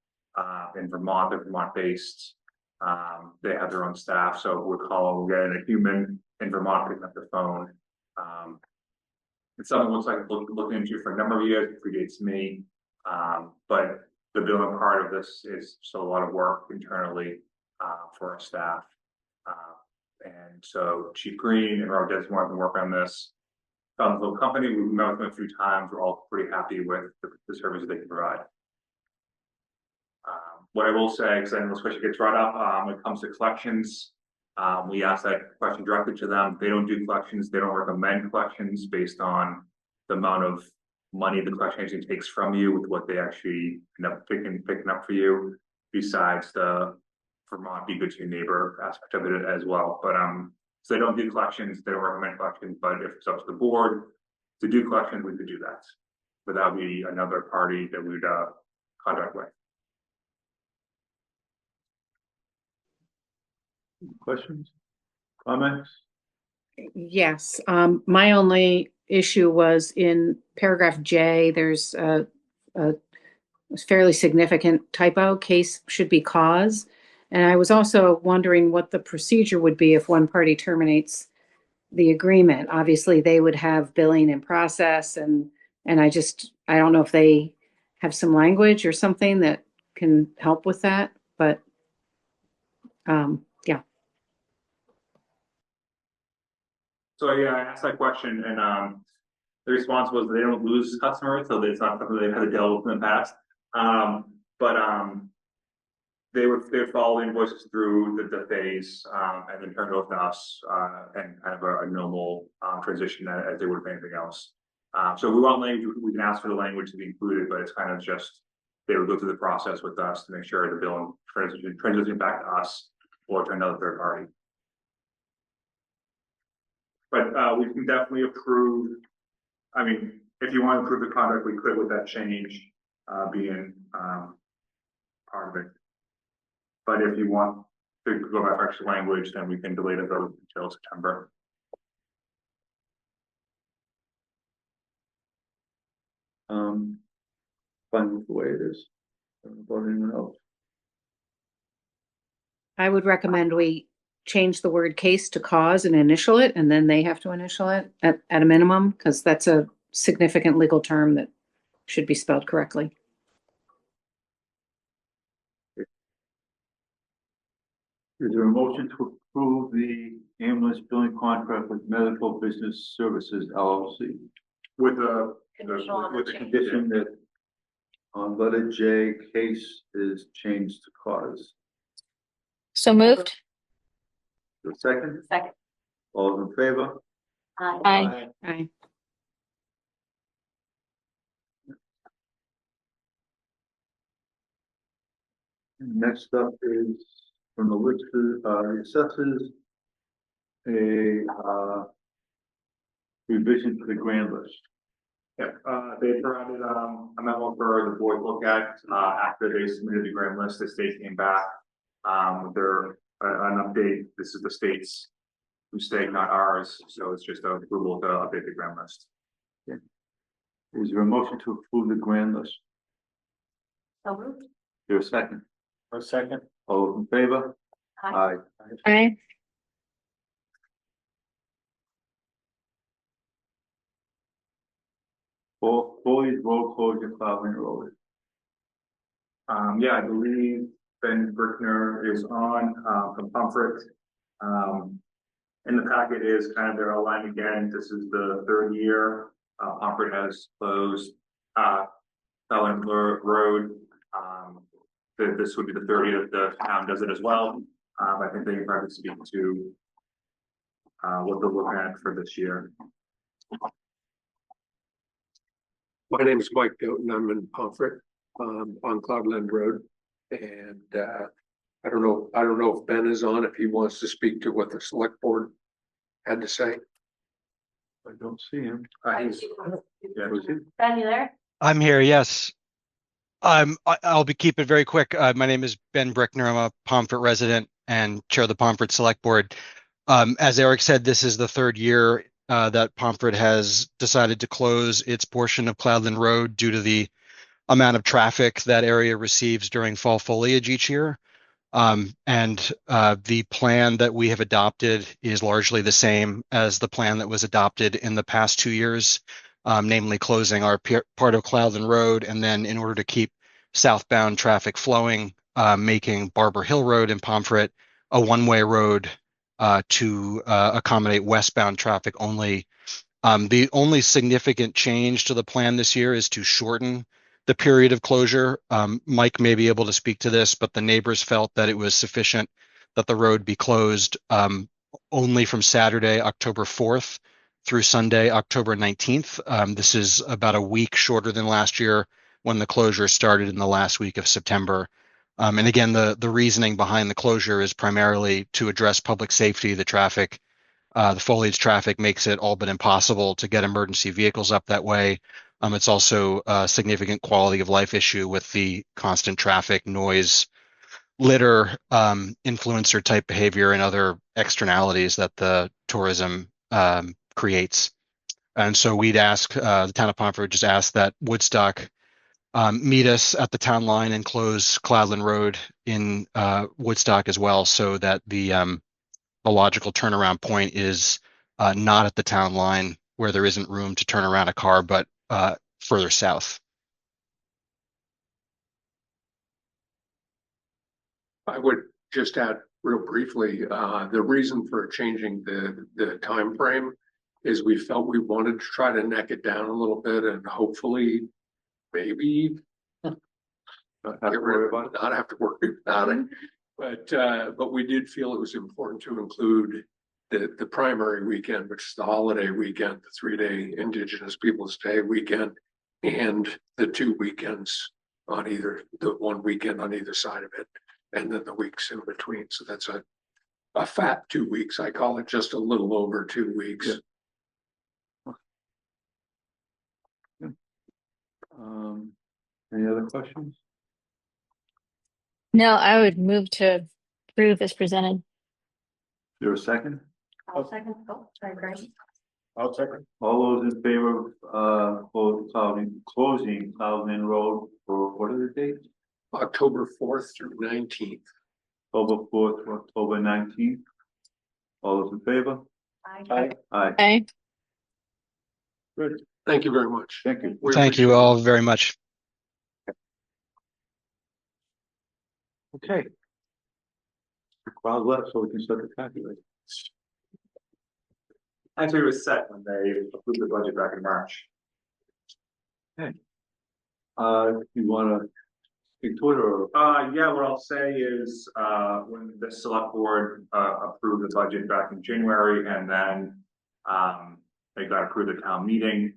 in Vermont. They're Vermont-based. They have their own staff, so we're getting a human in Vermont picking up the phone. It's something looks like looking into for a number of years. It predates me, but the billing part of this is still a lot of work internally for our staff. And so Chief Green and Robert Desmore have been working on this. Found a little company, we've met with them a few times. We're all pretty happy with the services they can provide. What I will say, because I know this question gets brought up, when it comes to collections, we ask that question directly to them. They don't do collections. They don't recommend collections based on the amount of money the collection agency takes from you with what they actually end up picking up for you, besides the Vermont be good to your neighbor aspect of it as well. But so they don't do collections, they don't recommend collections, but if it's up to the board to do collections, we could do that. But that would be another party that we'd contract with. Questions? Comments? Yes, my only issue was in paragraph J, there's a fairly significant typo, case should be cause. And I was also wondering what the procedure would be if one party terminates the agreement. Obviously, they would have billing in process, and I don't know if they have some language or something that can help with that, but yeah. So yeah, I asked that question, and the response was they don't lose customers, so it's not something they've had to deal with in the past. They would follow invoices through the phase, and then turn it over to us, and kind of a normal transition as they would have anything else. So we want language, we can ask for the language to be included, but it's kind of just they would go through the process with us to make sure the billing transition back to us or to another third party. But we can definitely approve. I mean, if you want to approve the contract, we could with that change being part of it. But if you want to go back to extra language, then we can delay the vote until September. Fine with the way it is. About anyone else? I would recommend we change the word case to cause and initial it, and then they have to initial it at a minimum, because that's a significant legal term that should be spelled correctly. Is there a motion to approve the ambulance billing contract with Medical Business Services LLC? With the condition that on letter J, case is changed to cause. So moved. The second? Second. All those in favor? Aye. Aye. Next up is from the list of assessors, a revision to the grand list. Yeah, they provided a memo for the board to look at after they submitted the grand list. The state came back with an update. This is the state's stake, not ours, so it's just an approval to update the grand list. Is there a motion to approve the grand list? So moved. Is there a second? A second. All those in favor? Aye. Aye. Foley's road closure, Cloudland Road. Yeah, I believe Ben Brickner is on, from Comfort. In the packet is kind of their outline again. This is the third year. Comfort has closed, Cloudland Road. This would be the 30th, the town does it as well. I think they can probably speak to, what they're looking at for this year. My name is Mike Doughton. I'm in Pomfret, on Cloudland Road. And, I don't know if Ben is on, if he wants to speak to what the select board had to say. I don't see him. Was he? Ben, you there? I'm here, yes. I'll keep it very quick. My name is Ben Brickner. I'm a Pomfret resident and chair of the Pomfret Select Board. As Eric said, this is the third year that Pomfret has decided to close its portion of Cloudland Road due to the amount of traffic that area receives during fall foliage each year. The plan that we have adopted is largely the same as the plan that was adopted in the past 2 years, namely closing our part of Cloudland Road, and then in order to keep southbound traffic flowing, making Barber Hill Road in Pomfret a one-way road to accommodate westbound traffic only. The only significant change to the plan this year is to shorten the period of closure. Mike may be able to speak to this, but the neighbors felt that it was sufficient that the road be closed only from Saturday, October 4th through Sunday, October 19th. This is about a week shorter than last year when the closure started in the last week of September. And again, the reasoning behind the closure is primarily to address public safety. The traffic, the foliage traffic makes it all but impossible to get emergency vehicles up that way. It's also a significant quality of life issue with the constant traffic, noise, litter, influencer type behavior, and other externalities that the tourism creates. And so we'd ask, the town of Pomfret just ask that Woodstock meet us at the town line and close Cloudland Road in Woodstock as well, so that the logical turnaround point is not at the town line where there isn't room to turn around a car, but further south. I would just add real briefly, the reason for changing the time frame is we felt we wanted to try to neck it down a little bit and hopefully maybe not have to worry about it. But we did feel it was important to include the primary weekend, which is the holiday weekend, the 3-day Indigenous Peoples' Day weekend, and the 2 weekends on either, the 1 weekend on either side of it, and then the weeks in between. So that's a fat 2 weeks. I call it just a little over 2 weeks. Yeah. Any other questions? No, I would move to approve as presented. Is there a second? I'll second. Oh, sorry, Greg. I'll second. All those in favor of closing Cloudland Road for what are the dates? October 4th through 19th. October 4th to October 19th. All those in favor? Aye. Aye. Aye. Good. Thank you very much. Thank you. Thank you all very much. Okay. Crowd left, so we can start the calculator. Actually, it was set when they approved the budget back in March. Okay. You wanna speak to it or? Yeah, what I'll say is, when the select board, approved the budget back in January, and then, they got approved at town meeting,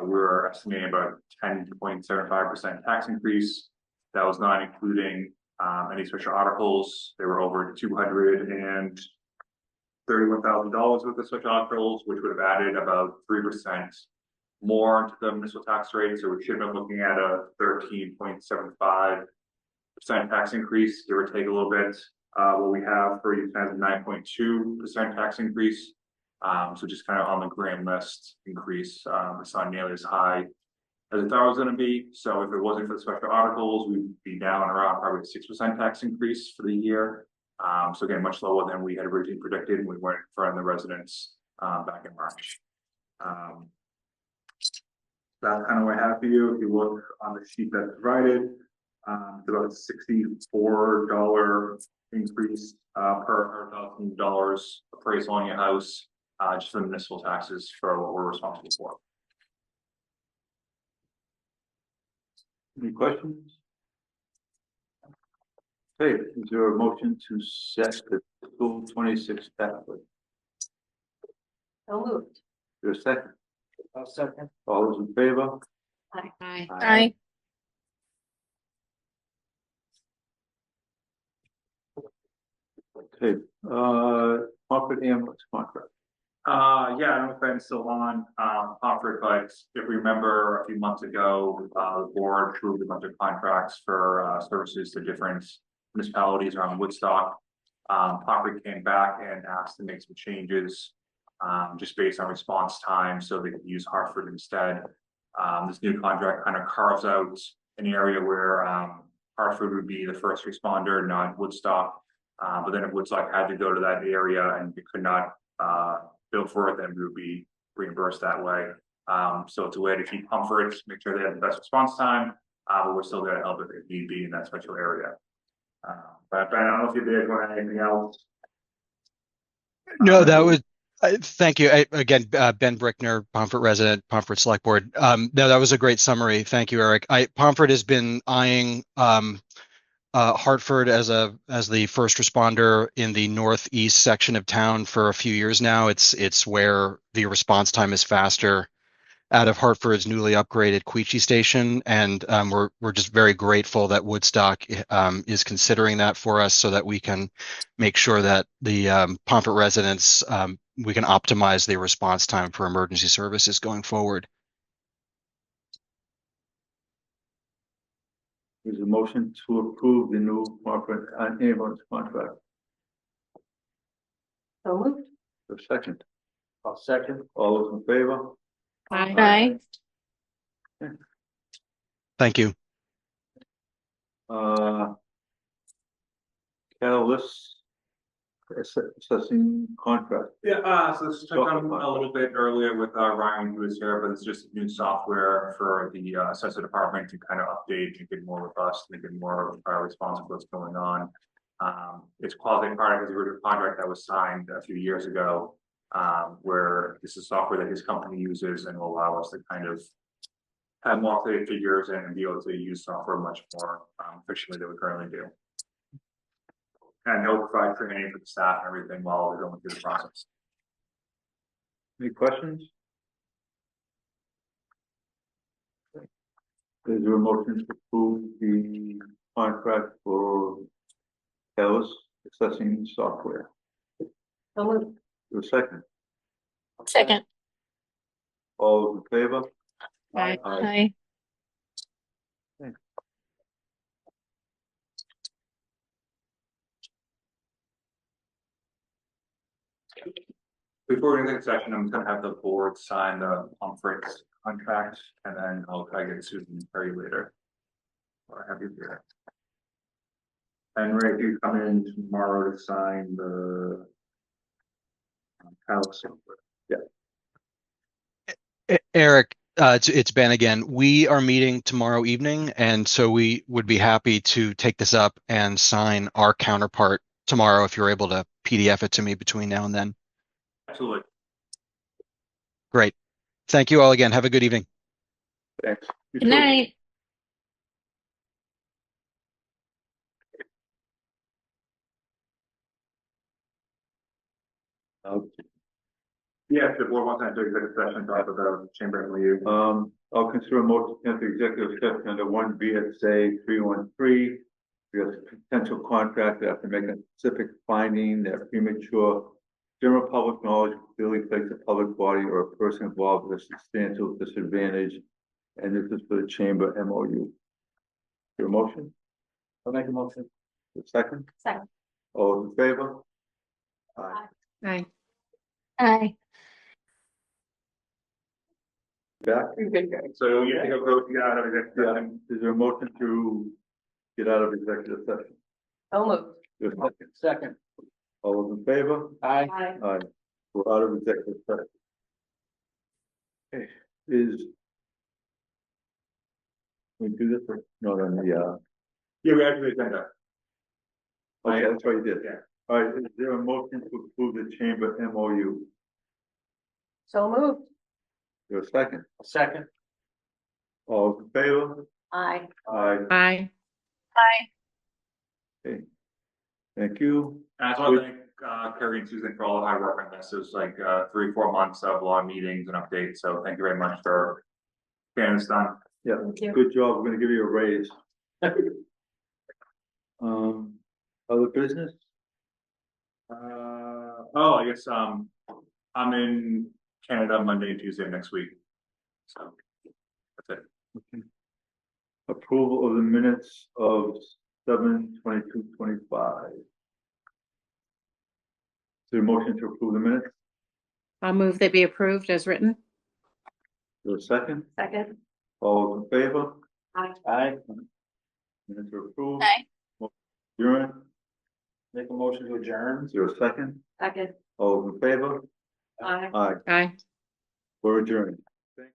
we were estimating about 10.75% tax increase. That was not including, any special articles. They were over $231,000 worth of special articles, which would have added about 3% more to the municipal tax rate. So we should have been looking at a 13.75% tax increase, give or take a little bit. What we have for you has a 9.2% tax increase. So just kind of on the grand list increase, it's not nearly as high as I thought it was gonna be. So if it wasn't for the special articles, we'd be down around probably a 6% tax increase for the year. So again, much lower than we had originally predicted, and we weren't in front of the residents, back in March. That's kind of what I have for you. If you look on the sheet that's provided, it's about $64 increase, per $1,000 appraisal on your house, just for municipal taxes for what we're responsible for. Any questions? Okay, is there a motion to set the fiscal 26 tax rate? So moved. There's a second. I'll second. All those in favor? Aye. Aye. Okay, corporate ambulance contract. Yeah, I don't know if I'm still on, Pomfret, but if we remember a few months ago, the board approved a bunch of contracts for, services to different municipalities around Woodstock. Pomfret came back and asked to make some changes, just based on response time, so they could use Hartford instead. This new contract kind of carves out an area where, Hartford would be the first responder, not Woodstock. But then if Woodstock had to go to that area and we could not, bill for it, then we would be reimbursed that way. So it's a way to keep comfort, make sure they have the best response time, but we're still there to help if need be in that special area. But I don't know if you did want anything else. No, that was, thank you. Again, Ben Brickner, Pomfret resident, Pomfret Select Board. No, that was a great summary. Thank you, Eric. Pomfret has been eyeing Hartford as the first responder in the northeast section of town for a few years now. It's where the response time is faster out of Hartford's newly upgraded Queechee station, and we're just very grateful that Woodstock is considering that for us, so that we can make sure that the Pomfret residents, we can optimize the response time for emergency services going forward. There's a motion to approve the new corporate ambulance contract. So moved. There's a second. I'll second. All those in favor? Aye. Thank you. Catalyst assessing contract. Yeah, so this is on a little bit earlier with Ryan, who is here, but it's just new software for the assessor department to kind of update, make it more robust, make it more responsive to what's going on. It's quasi part of the original contract that was signed a few years ago, where this is software that his company uses and will allow us to kind of have more clear figures and be able to use software much more efficiently than we currently do. And he'll provide training for the staff and everything while we're going through the process. Any questions? Is there a motion to approve the contract for Catalyst assessing software? So moved. There's a second. Second. All those in favor? Aye. Aye. Before we get into session, I'm gonna have the board sign the conference contract, and then I'll try to get Susan and Perry later. Or have you here. And Ray, if you come in tomorrow to sign the house. Yeah. Eric, it's Ben again. We are meeting tomorrow evening, and so we would be happy to take this up and sign our counterpart tomorrow if you're able to PDF it to me between now and then. Absolutely. Great. Thank you all again. Have a good evening. Thanks. Good night. Yeah, if the board wants to do executive session, talk about chamber and you. I'll consider a motion to enter executive session under 1 VSA 313. Because potential contract after making a specific finding that premature general public knowledge clearly places a public body or a person involved with a substantial disadvantage. And this is for the chamber MOU. Your motion? I'll make a motion. The second? Second. All those in favor? Aye. Aye. Aye. Back? So you think I'll go to get out of executive Yeah, session? is there a motion to get out of executive session? So moved. There's a second. Second. All those in favor? Aye. Aye. Aye. We're out of executive session. Okay, we do this or not on the, Yeah, we actually agenda. okay, that's what you did. Yeah. All right, is there a motion to approve the chamber MOU? So moved. There's a second. Second. All those in favor? Aye. Aye. Aye. Okay. Thank you. And I just want to thank, Carrie and Susan for all the hard work on this. It was like, 3-4 months of a lot of meetings and updates. So thank you very much for getting this done. Yeah, you. good job. We're gonna give you a raise. Other business? I guess, I'm in Canada Monday and Tuesday next week. So that's it. Okay. Approval of the minutes of 7/22/25. Is there a motion to approve the minutes? I'll move they be approved as written. Is there a second? Second. All those in favor? Aye. Aye. Minutes are approved. Aye. Adjourn. Make a motion to adjourn. Is there a second? Second. All those in favor? Aye. Aye. Aye. We're adjourned.